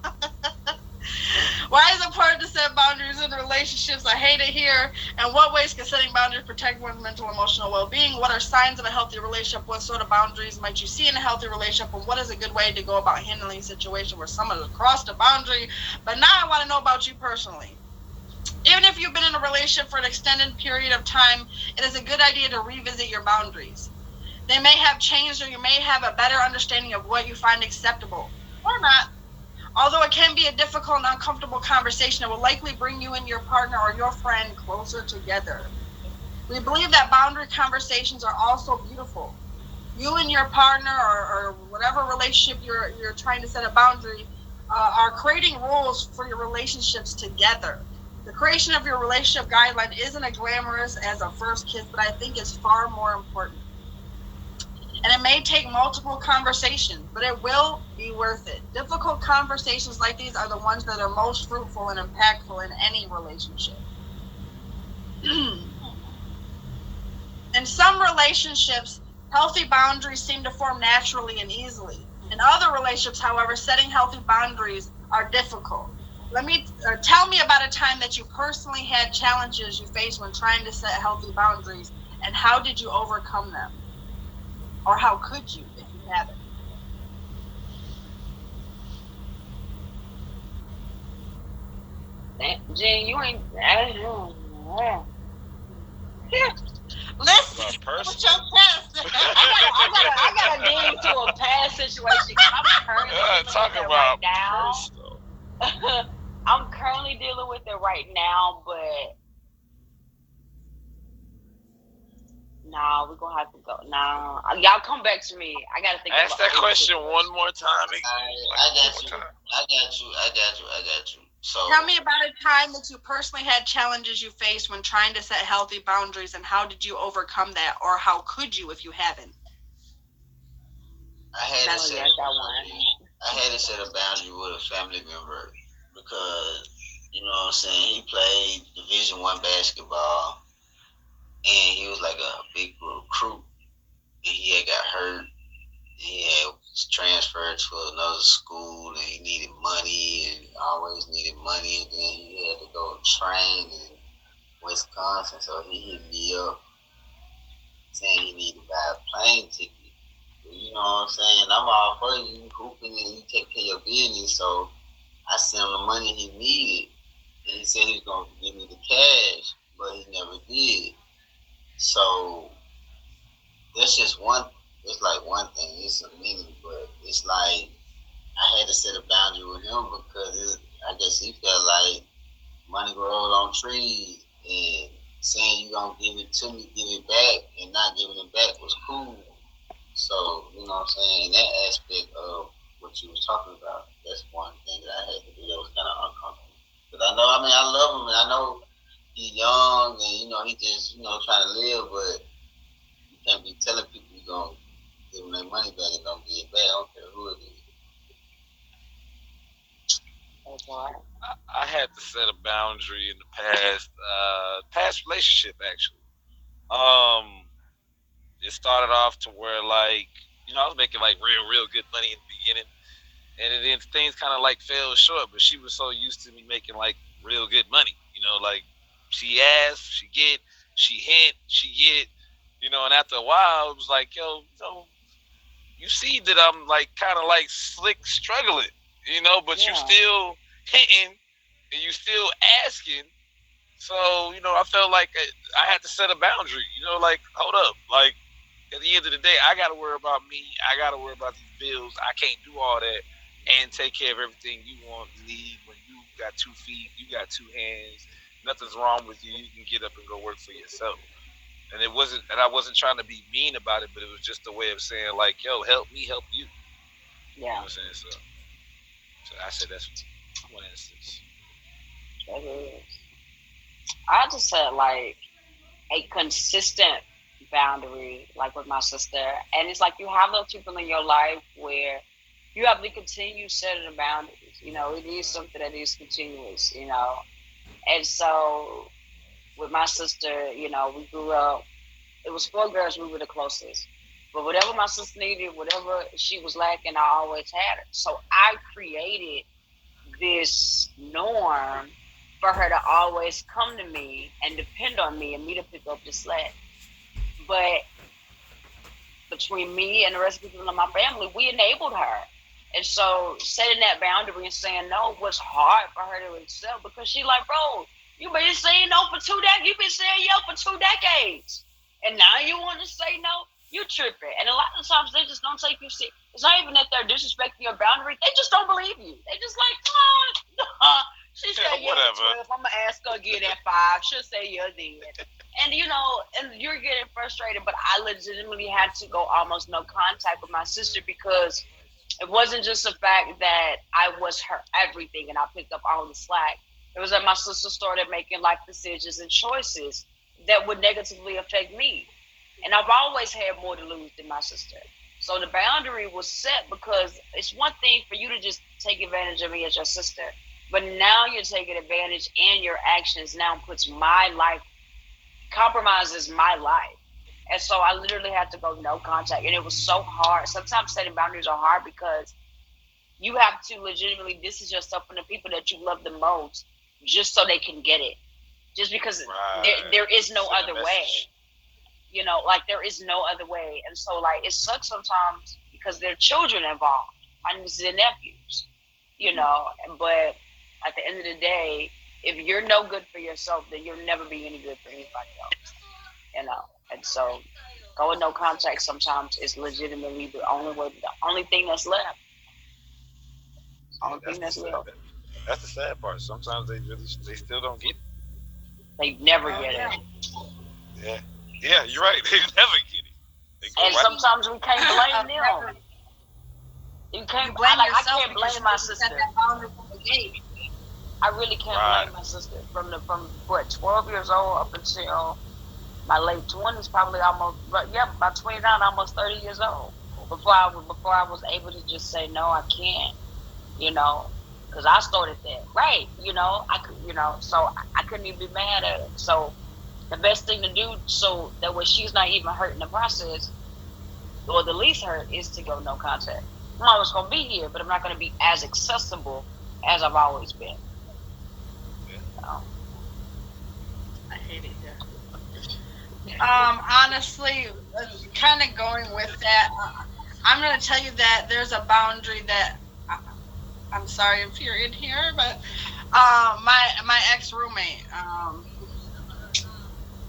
Why is it important to set boundaries in relationships? I hate it here. And what ways can setting boundaries protect one's mental and emotional well-being? What are signs of a healthy relationship? What sort of boundaries might you see in a healthy relationship? And what is a good way to go about handling a situation where someone has crossed a boundary? But now I want to know about you personally. Even if you've been in a relationship for an extended period of time, it is a good idea to revisit your boundaries. They may have changed, or you may have a better understanding of what you find acceptable or not. Although it can be a difficult and uncomfortable conversation, it will likely bring you and your partner or your friend closer together. We believe that boundary conversations are also beautiful. you and your partner or whatever relationship you're trying to set a boundary are creating rules for your relationships together. The creation of your relationship guideline isn't as glamorous as a first kiss, but I think it's far more important. And it may take multiple conversations, but it will be worth it. Difficult conversations like these are the ones that are most fruitful and impactful in any relationship. In some relationships, healthy boundaries seem to form naturally and easily. In other relationships, however, setting healthy boundaries are difficult. Tell me about a time that you personally had challenges you faced when trying to set healthy boundaries, and how did you overcome them? Or how could you if you haven't? Jen, you ain't. Listen, About what's personal. your test? I gotta dig into a past situation. I'm currently dealing Talk with it right about now. personal. I'm currently dealing with it right now, but nah, we're gonna have to go. Nah, y'all come back to me. I gotta think. Ask that question situation. one more time. I got you. So Tell me about a time that you personally had challenges you faced when trying to set healthy boundaries, and how did you overcome that, or how could you if you haven't? I had to That's set that one. I had to set a boundary with a family member because you know what I'm saying. He played Division 1 basketball, and he was like a big recruit. And he had got hurt. He had transferred to another school, and he needed money, and always needed money. And then he had to go train in Wisconsin, so he hit me up saying he needed to buy a plane ticket. You know what I'm saying? I'm all for you hooping and you take care of your business. So I sent him the money he needed. And he said he was going to give me the cash, but he never did. So that's just one, it's like one thing. It's a many, but it's like I had to set a boundary with him because I guess he felt like money grows on trees and saying you going to give it to me, give it back, and not giving it back was cool. So, you know what I'm saying? In that aspect of what you was talking about, that's one thing that I had to do that was kind of uncomfortable. But I love him, and I know he's young, and, he just, trying to live, but you can't be telling people you're going to give them their money back and don't get it back. I don't care who it is. I had to set a boundary in the past relationship actually. Um, it started off to where I was making like real good money in the beginning, and then things kind of like fell short. But she was so used to me making like real good money, like she asked, she get, she hint, she get, and after a while it was like, yo, you see that I'm like kind of like slick struggling, but you still hitting and you still asking. So, I felt like I had to set a boundary, like, hold up. Like, at the end of the day, I got to worry about me. I got to worry about these bills. I can't do all that and take care of everything you want to need when you got 2 feet, you got 2 hands. Nothing's wrong with you. You can get up and go work for yourself. And I wasn't trying to be mean about it, but it was just a way of saying, like, yo, help me, help you. You know what I'm saying? So I said that's one instance. That is. I just had like a consistent boundary, like with my sister, and it's like you have those people in your life where you have to continue setting the boundaries. It is something that is continuous. And so with my sister, we grew up. It was 4 girls. We were the closest. But whatever my sister needed, whatever she was lacking, I always had it. So I created this norm for her to always come to me and depend on me and me to pick up the slack. But between me and the rest of the people in my family, we enabled her. And so setting that boundary and saying no was hard for her to accept because she like, bro, you've been saying no for 2 decades. You've been saying yo for 2 decades. And now you want to say no? You tripping. And a lot of times they just don't take you serious. It's not even that they're disrespecting your boundary. They just don't believe you. They just like, she said yeah, whatever. at 12. I'm going to ask her again at 5. She'll say yeah then. And and you're getting frustrated, but I legitimately had to go almost no contact with my sister because it wasn't just the fact that I was her everything and I picked up all the slack. It was that my sister started making life decisions and choices that would negatively affect me. And I've always had more to lose than my sister. So the boundary was set because it's one thing for you to just take advantage of me as your sister, but now you're taking advantage and your actions now puts my life, compromises my life. And so I literally had to go no contact. And it was so hard. Sometimes setting boundaries are hard because you have to legitimately distance yourself from the people that you love the most just so they can get it. Just because there is no other way. Like there is no other way. And so like it sucks sometimes because there are children involved, my nieces and nephews, but at the end of the day, if you're no good for yourself, then you'll never be any good for anybody else, And so going no contact sometimes is legitimately the only way, the only thing that's left. That's the sad part. Sometimes they still don't get it. They never get it. Yeah, you're right. They never get it. And sometimes we can't blame them. You can't blame yourself. I can't blame my sister. I really can't blame my sister from 12 years old up until my late 20s, probably almost, about 29, almost 30 years old. Before I was able to just say no, I can't, because I started that, right? I could, so I couldn't even be mad at her. So the best thing to do, so that way she's not even hurt in the process, or the least hurt, is to go no contact. I'm always gonna be here, but I'm not gonna be as accessible as I've always been. I hate it here. Honestly, kind of going with that, I'm going to tell you that there's a boundary that, I'm sorry if you're in here, but my ex-roommate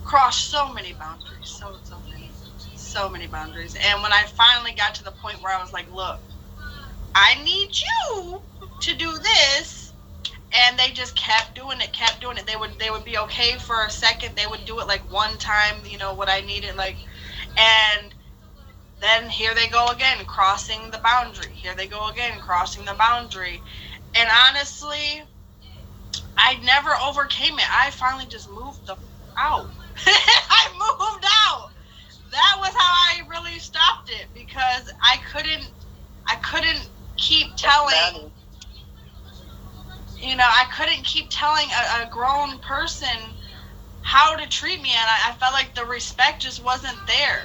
crossed so many boundaries, so many boundaries. And when I finally got to the point where I was like, look, I need you to do this. And they just kept doing it. They would be okay for a second. They would do it like one time, what I needed, and then here they go again, crossing the boundary. Here they go again, crossing the boundary. And honestly, I never overcame it. I finally just moved out. I moved out. That was how I really stopped it, because I couldn't keep telling. I couldn't keep telling a grown person how to treat me, and I felt like the respect just wasn't there.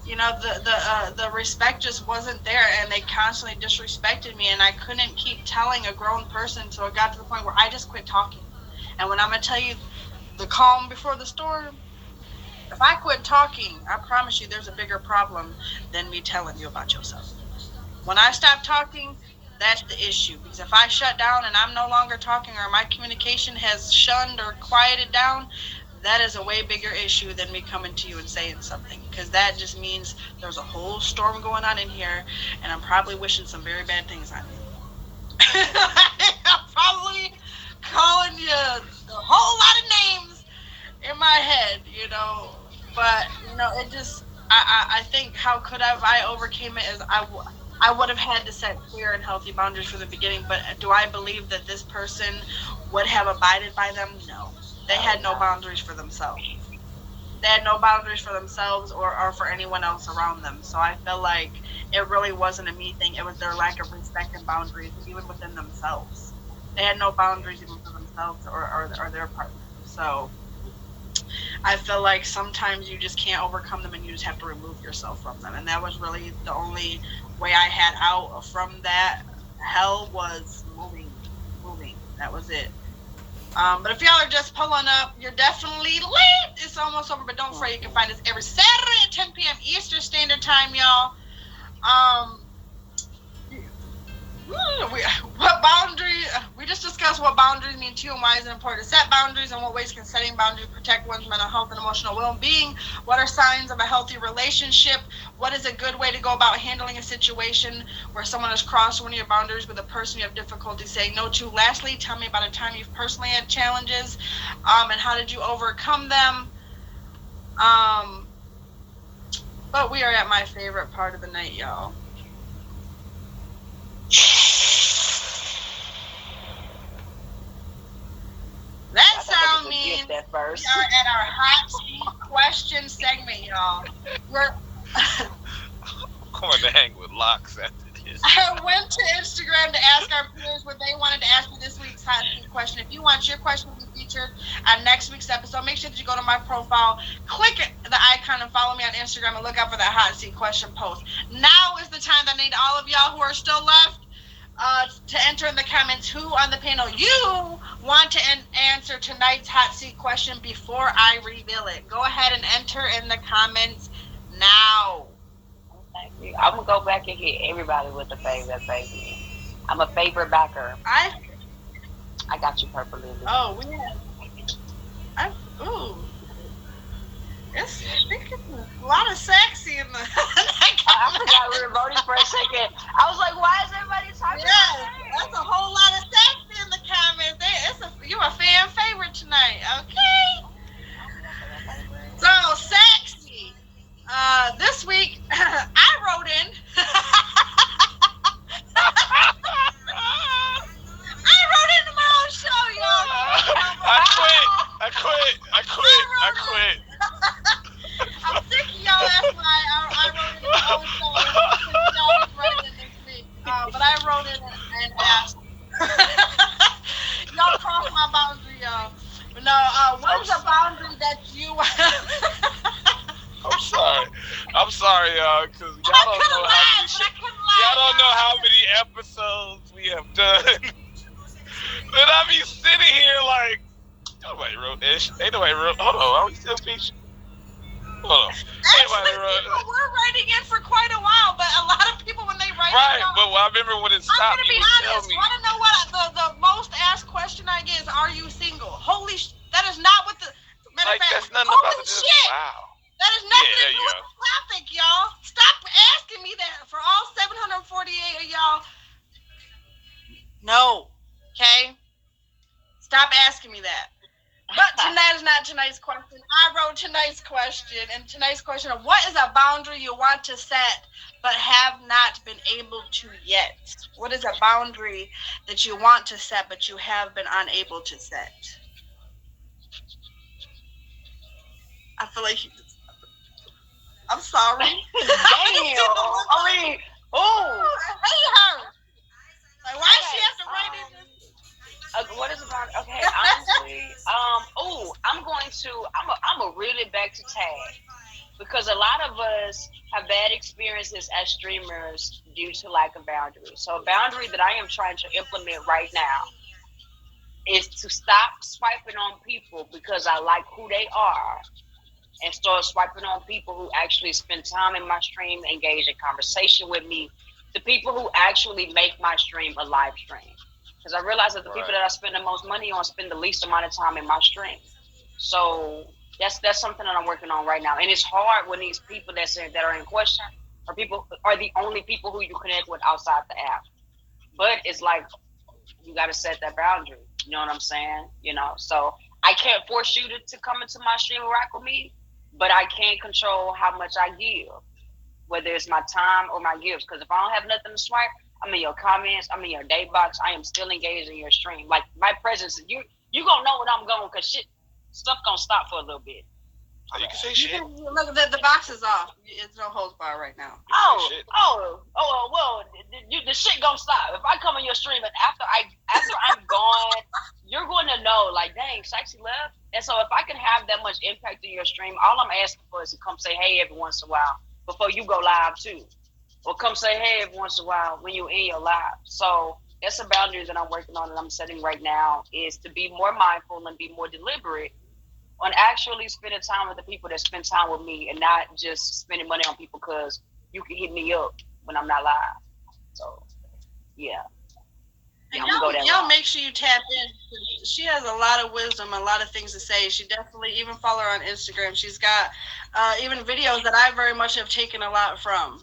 The respect just wasn't there, and they constantly disrespected me, and I couldn't keep telling a grown person, so it got to the point where I just quit talking. And when I'm going to tell you the calm before the storm, if I quit talking, I promise you there's a bigger problem than me telling you about yourself. When I stop talking, that's the issue. Because if I shut down and I'm no longer talking, or my communication has shunned or quieted down, that is a way bigger issue than me coming to you and saying something. Because that just means there's a whole storm going on in here, and I'm probably wishing some very bad things on you. I'm probably calling you a whole lot of names in my head, But, it just, I think how could I overcame it is I would have had to set clear and healthy boundaries from the beginning, but do I believe that this person would have abided by them? No. They had no boundaries for themselves. They had no boundaries for themselves or for anyone else around them. So I feel like it really wasn't a me thing. It was their lack of respect and boundaries, even within themselves. They had no boundaries even for themselves or their partner. So I feel like sometimes you just can't overcome them, and you just have to remove yourself from them. And that was really the only way I had out from that hell, was moving. That was it. But if y'all are just pulling up, you're definitely late. It's almost over, but don't fret. You can find us every Saturday at 10 p.m. Eastern Standard Time, y'all. What boundaries? We just discussed what boundaries mean to you and why is it important to set boundaries, and what ways can setting boundaries protect one's mental health and emotional well-being. What are signs of a healthy relationship? What is a good way to go about handling a situation where someone has crossed one of your boundaries with a person you have difficulty saying no to? Lastly, tell me about a time you've personally had challenges, and how did you overcome them? Um, but we are at my favorite part of the night, y'all. That sound means we are at our hot seat question segment, y'all. We're I'm going to hang with locks after this. I went to Instagram to ask our viewers what they wanted to ask me this week's hot seat question. If you want your question to be featured on next week's episode, make sure that you go to my profile, click the icon, and follow me on Instagram and look out for that hot seat question post. Now is the time that I need all of y'all who are still left to enter in the comments who on the panel you want to answer tonight's hot seat question before I reveal it. Go ahead and enter in the comments now. Thank you. I'm gonna go back and hit everybody with the favorite baby. I'm a favorite backer. I got you, Purple Lily. Oh, we have. Ooh. It's a lot of sexy in the. I forgot we were voting for a second. I was like, why is everybody talking about that? That's a whole lot of sexy in the comments. You're a fan favorite tonight, okay? So sexy. This week I wrote in. I wrote into my own show, y'all. I quit. I'm sick of y'all. That's why I wrote into my own show. Y'all was writing this week. But I wrote in and asked. Y'all crossed my boundary, y'all. No, what is a boundary that you... I'm sorry, y'all, because y'all don't know how many episodes we have done. But I be sitting here like, nobody wrote this. Ain't nobody wrote. Hold on, are we still featured? Hold on. Actually, people were writing in for quite a while, but a lot of people when they write. Right, but I remember when it stopped. I'm gonna be honest. Want to know what the most asked question I get is, "Are you single?" Holy, that is not what the. Matter of fact, that's nothing holy about shit. Wow. That is nothing to do with the topic, y'all. Stop asking me that for all 748 of y'all. No, okay. Stop asking me that. But tonight is not tonight's question. I wrote tonight's question, and tonight's question of what is a boundary you want to set but have not been able to yet? What is a boundary that you want to set but you have been unable to set? I feel like I'm sorry. Damn. I mean, oh. I hate her. Like, why does she have to write in this? What is about? Okay, honestly, I'm a really back to tag because a lot of us have bad experiences as streamers due to lack of boundaries. So a boundary that I am trying to implement right now is to stop swiping on people because I like who they are and start swiping on people who actually spend time in my stream, engage in conversation with me, the people who actually make my stream a live stream. Because I realize that the people that I spend the most money on spend the least amount of time in my stream. So that's something that I'm working on right now. And it's hard when these people that are in question are the only people who you connect with outside the app. But it's like you got to set that boundary. You know what I'm saying? You know, so I can't force you to come into my stream and rock with me, but I can control how much I give, whether it's my time or my gifts. Because if I don't have nothing to swipe, I'm in your comments, I'm in your day box, I am still engaged in your stream. Like my presence, you gonna know when I'm going, because stuff gonna stop for a little bit. Oh, you can say shit. Look, the box is off. It's no holds bar right now. Well, the shit gonna stop. If I come in your stream and after I'm gone, you're going to know, like, dang, Sexy left. And so if I can have that much impact in your stream, all I'm asking for is to come say hey every once in a while before you go live too. Or come say hey every once in a while when you're in your live. So that's the boundaries that I'm working on and I'm setting right now, is to be more mindful and be more deliberate on actually spending time with the people that spend time with me and not just spending money on people because you can hit me up when I'm not live. So, yeah. And y'all make sure you tap in. She has a lot of wisdom, a lot of things to say. She definitely, even follow her on Instagram. She's got even videos that I very much have taken a lot from.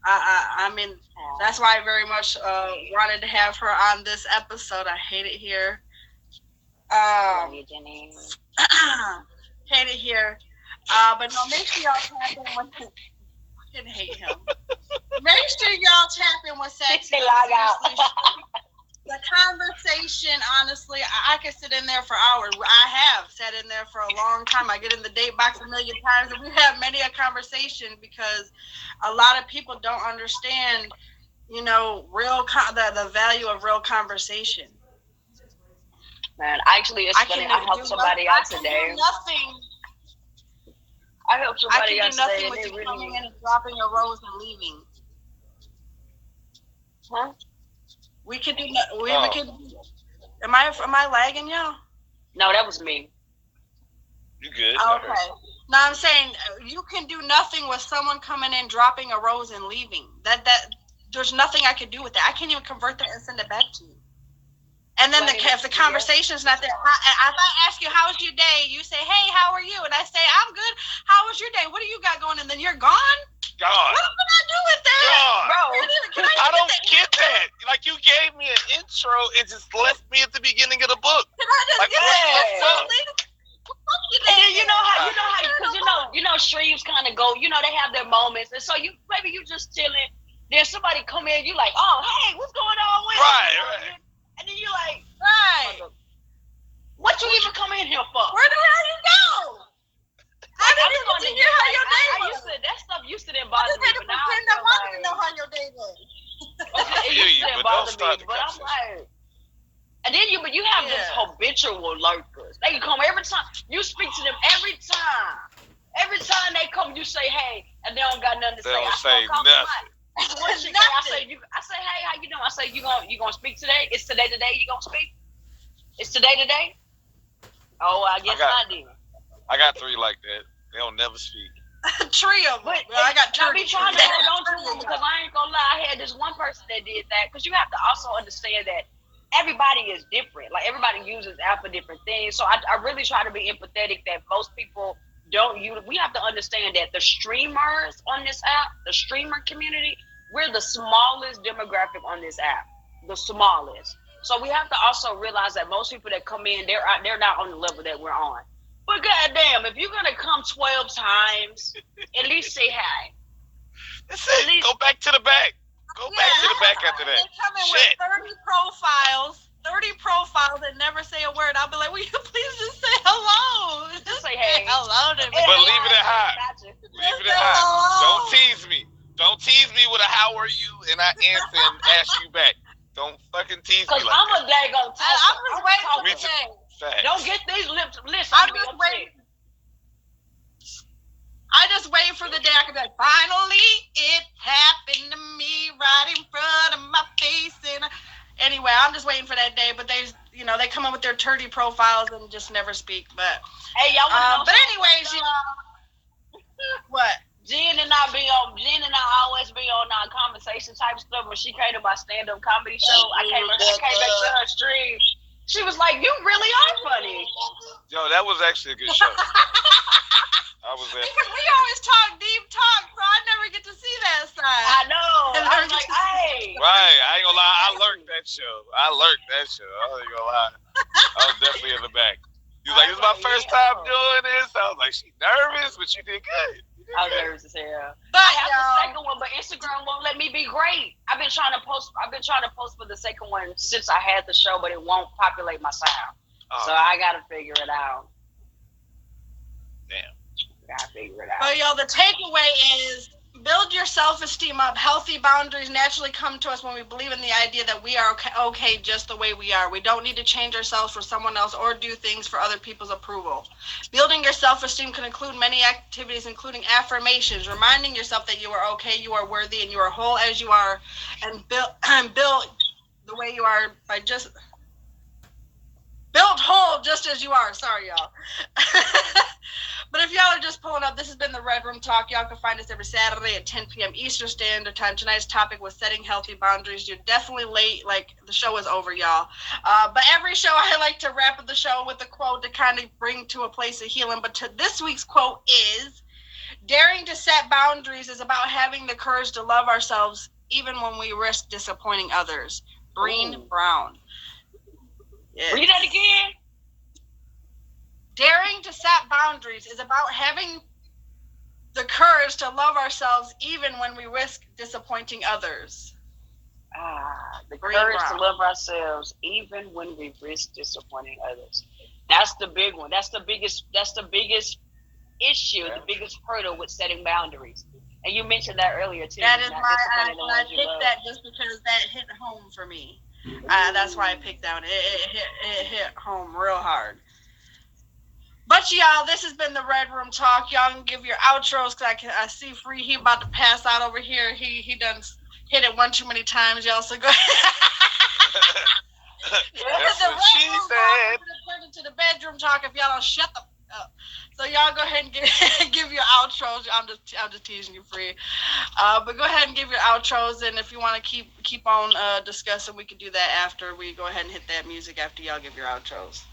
I mean, that's why I very much wanted to have her on this episode. I hate it here. Hate it here. But no, make sure y'all tap in with. I didn't hate him. Make sure y'all tap in with Sexy. Log out. The conversation, honestly, I could sit in there for hours. I have sat in there for a long time. I get in the date box a million times, and we have many a conversation because a lot of people don't understand, you know, the value of real conversation. Man, actually, it's funny. I helped somebody out today. I helped somebody out today. I can do nothing with you coming in and dropping a rose and leaving. Huh? We could do. We could. Am I lagging, y'all? No, that was me. You good? Okay. No, I'm saying you can do nothing with someone coming in, dropping a rose, and leaving. That there's nothing I could do with that. I can't even convert that and send it back to you. And then if the conversation's not there, if I ask you, how was your day? You say, hey, how are you? And I say, I'm good. How was your day? What do you got going? And then you're gone? God. What can I do with that? God. Bro, I don't get that. Like, you gave me an intro and just left me at the beginning of the book. Can I just like, get that? And then you know how, because you know, streams kind of go, they have their moments. And so maybe you just chilling. Then somebody come in, you like, oh, hey, what's going on with you? Right. And then you're like, right. What you even come in here for? Where the hell you go? I didn't even hear how your day was. That stuff used to didn't bother me, but now I wanted to know how your day was. It used to didn't bother me, but I'm like, and then you have these habitual lurkers. They can come every time. You speak to them every time. Every time they come, you say, hey, and they don't got nothing to say. They don't say nothing. What she say? I say, hey, how you doing? I say, you gonna speak today? It's today you gonna speak? It's today? Oh, I guess not then. I got 3 like that. They don't never speak. Trio. But I got 2. I be trying to hold on to them because I ain't gonna lie. I had this one person that did that, because you have to also understand that everybody is different. Like, everybody uses app for different things. So I really try to be empathetic that most people don't use. We have to understand that the streamers on this app, the streamer community, we're the smallest demographic on this app, the smallest. So we have to also realize that most people that come in, they're not on the level that we're on. But goddamn, if you're gonna come 12 times, at least say hi. That's it. Go back to the back. Go back to the back after that. They come in with 30 profiles and never say a word. I'll be like, will you please just say hello? Just say hey. Hello to me. But leave it at high. Leave it at high. Don't tease me. Don't tease me with a how are you and I answer and ask you back. Don't fucking tease me like that. Because I'm a daggone talker. I'm just waiting for the day. Don't get these lips. Listen, I'm just waiting. I just wait for the day I can be like, finally, it happened to me right in front of my face. And anyway, I'm just waiting for that day. But they come up with their 30 profiles and just never speak. But hey, y'all want to know? But anyways, what? Jen and I always be on our conversation type stuff. When she came to my stand-up comedy show, I came back to her stream. She was like, "You really are funny." Yo, that was actually a good show. I was there. Because we always talk deep talk, so I never get to see that side. I know. I was like, hey. Right, I ain't gonna lie. I lurked that show. I ain't gonna lie. I was definitely in the back. He was like, "This is my first time doing this." I was like, "She nervous, but you did good." I was nervous as hell. But I have the second one, but Instagram won't let me be great. I've been trying to post for the second one since I had the show, but it won't populate my sound. So I gotta figure it out. Damn. Gotta figure it out. But the takeaway is build your self-esteem up. Healthy boundaries naturally come to us when we believe in the idea that we are okay just the way we are. We don't need to change ourselves for someone else or do things for other people's approval. Building your self-esteem can include many activities, including affirmations, reminding yourself that you are okay, you are worthy, and you are whole as you are, and build the way you are by just built whole just as you are. Sorry, y'all. But if y'all are just pulling up, this has been the Red Room Talk. Y'all can find us every Saturday at 10 p.m. Eastern Standard Time. Tonight's topic was setting healthy boundaries. You're definitely late. Like, the show is over, y'all. But every show, I like to wrap up the show with a quote to kind of bring to a place of healing. But this week's quote is, daring to set boundaries is about having the courage to love ourselves even when we risk disappointing others. Breen Brown. Yes. Read that again. Daring to set boundaries is about having the courage to love ourselves even when we risk disappointing others. The courage to love ourselves even when we risk disappointing others. That's the big one. That's the biggest issue, the biggest hurdle with setting boundaries. And you mentioned that earlier too. That is I picked that just because that hit home for me. That's why I picked that one. It hit home real hard. But y'all, this has been the Red Room Talk. Y'all can give your outros because I see Free. He about to pass out over here. He done hit it one too many times, y'all. So go ahead. That's what she said. Turn into the bedroom talk if y'all don't shut the up. So y'all go ahead and give your outros. I'm just teasing you, Free. But go ahead and give your outros, and if you want to keep on discussing, we can do that after we go ahead and hit that music after y'all give your outros.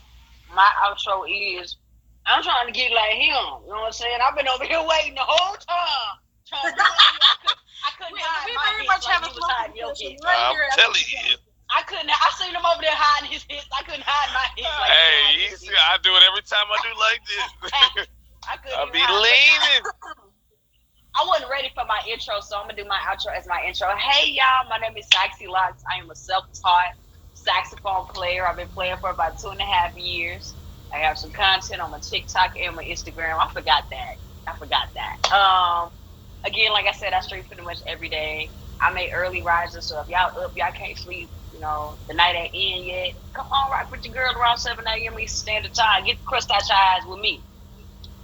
My outro is, I'm trying to get like him. You know what I'm saying? I've been over here waiting the whole time. I couldn't hide my very much have a smoking session. I'm telling you. I seen him over there hiding his hits. I couldn't hide my hits. I do it every time I do like this. I be leaning. I wasn't ready for my intro, so I'm gonna do my outro as my intro. Hey y'all, my name is Saxy Locks. I am a self-taught saxophone player. I've been playing for about 2.5 years. I have some content on my TikTok and my Instagram. I forgot that. Again, like I said, I stream pretty much every day. I'm a early riser, so if y'all up, y'all can't sleep, the night ain't in yet, come on, rock with your girl around 7 a.m. Eastern Standard Time. Get the crust out your eyes with me.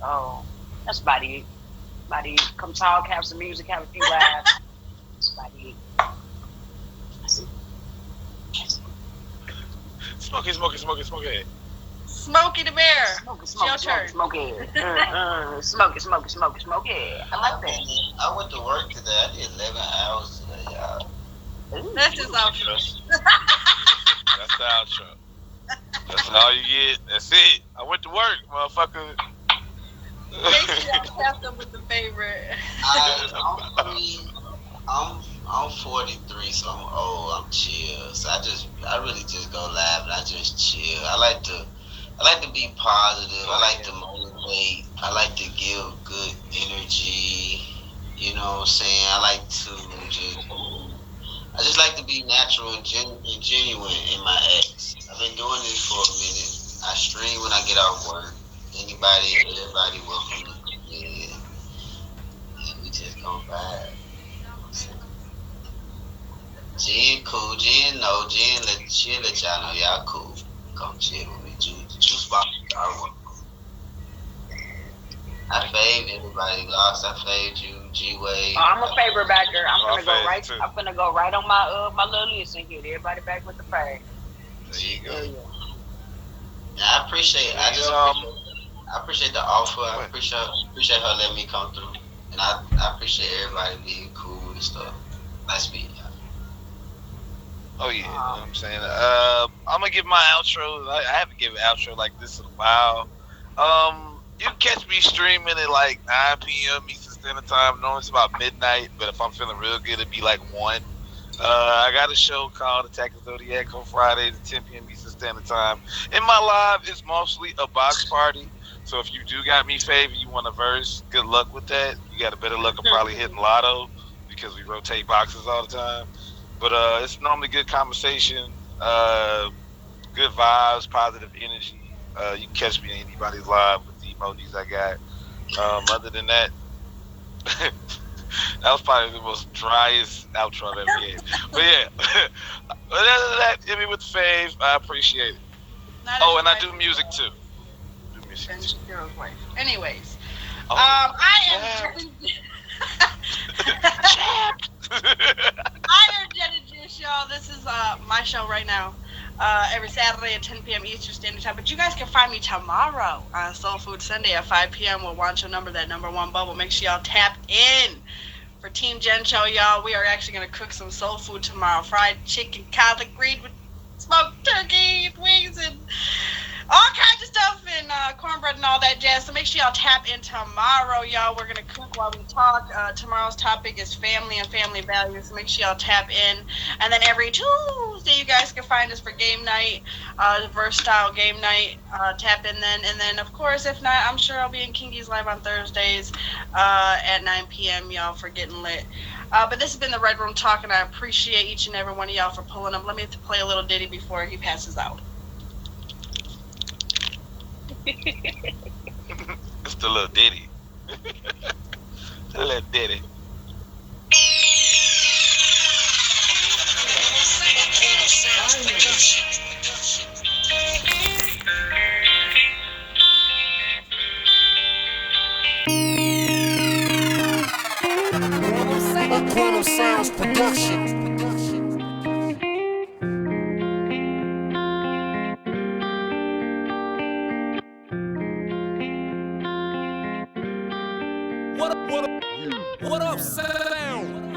Oh, that's about it. Come talk, have some music, have a few laughs. That's about it. Smokey. Smokey the Bear. Smokey. Smokey. I like that. I went to work today. I did 11 hours today, y'all. That's just outro. That's the outro. That's all you get. That's it. I went to work, motherfucker. Make sure y'all tapped up with the favorite. I'm 43, so I'm old. I'm chill. So I really just go live and I just chill. I like to be positive. I like to motivate. I like to give good energy. You know what I'm saying? I just like to be natural and genuine in my acts. I've been doing this for a minute. I stream when I get off work. Everybody welcome to come in. And we just go vibe. Jen cool. Jen she'll let y'all know y'all cool. Come chill with me. Juice box are welcome. I fave everybody. Lost. I fave you. G-Way. I'm a favorite backer. I'm gonna go right on my little list and get everybody back with the fave. There you go. Yeah, I appreciate the offer. I appreciate her letting me come through, and I appreciate everybody being cool and stuff. Nice meeting y'all. Oh yeah, you know what I'm saying. I'm gonna give my outro. I haven't given an outro like this in a while. You can catch me streaming at like 9 p.m. Eastern Standard Time. No, it's about midnight, but if I'm feeling real good, it'd be like 1. I got a show called Attack the Zodiac on Fridays at 10 p.m. Eastern Standard Time. And my live is mostly a box party. So if you do got me favor, you want a verse, good luck with that. You got a better luck of probably hitting lotto because we rotate boxes all the time. But it's normally good conversation, good vibes, positive energy. You can catch me in anybody's live with the emojis I got. Other than that, that was probably the most driest outro I've ever gave. But yeah, other than that, hit me with the faves. I appreciate it. And I do music too. Anyways, I am Jenna Juice, y'all. This is my show right now. Every Saturday at 10 p.m. Eastern Standard Time. But you guys can find me tomorrow on Soul Food Sunday at 5 p.m. with Wancho Number, that #1 bubble. Make sure y'all tap in for Team Jen Show, y'all. We are actually going to cook some soul food tomorrow. Fried chicken, collard green with smoked turkey, wings, and all kinds of stuff and cornbread and all that jazz. So make sure y'all tap in tomorrow, y'all. We're gonna cook while we talk. Tomorrow's topic is family and family values. So make sure y'all tap in. And then every Tuesday, you guys can find us for game night, versatile game night. Tap in then, and then of course, if not, I'm sure I'll be in Kingies Live on Thursdays at 9 p.m. Y'all for getting lit. But this has been the Red Room Talk, and I appreciate each and every one of y'all for pulling up. Let me play a little ditty before he passes out. It's the little ditty. The little ditty. Quantum Sounds production. What up, sound?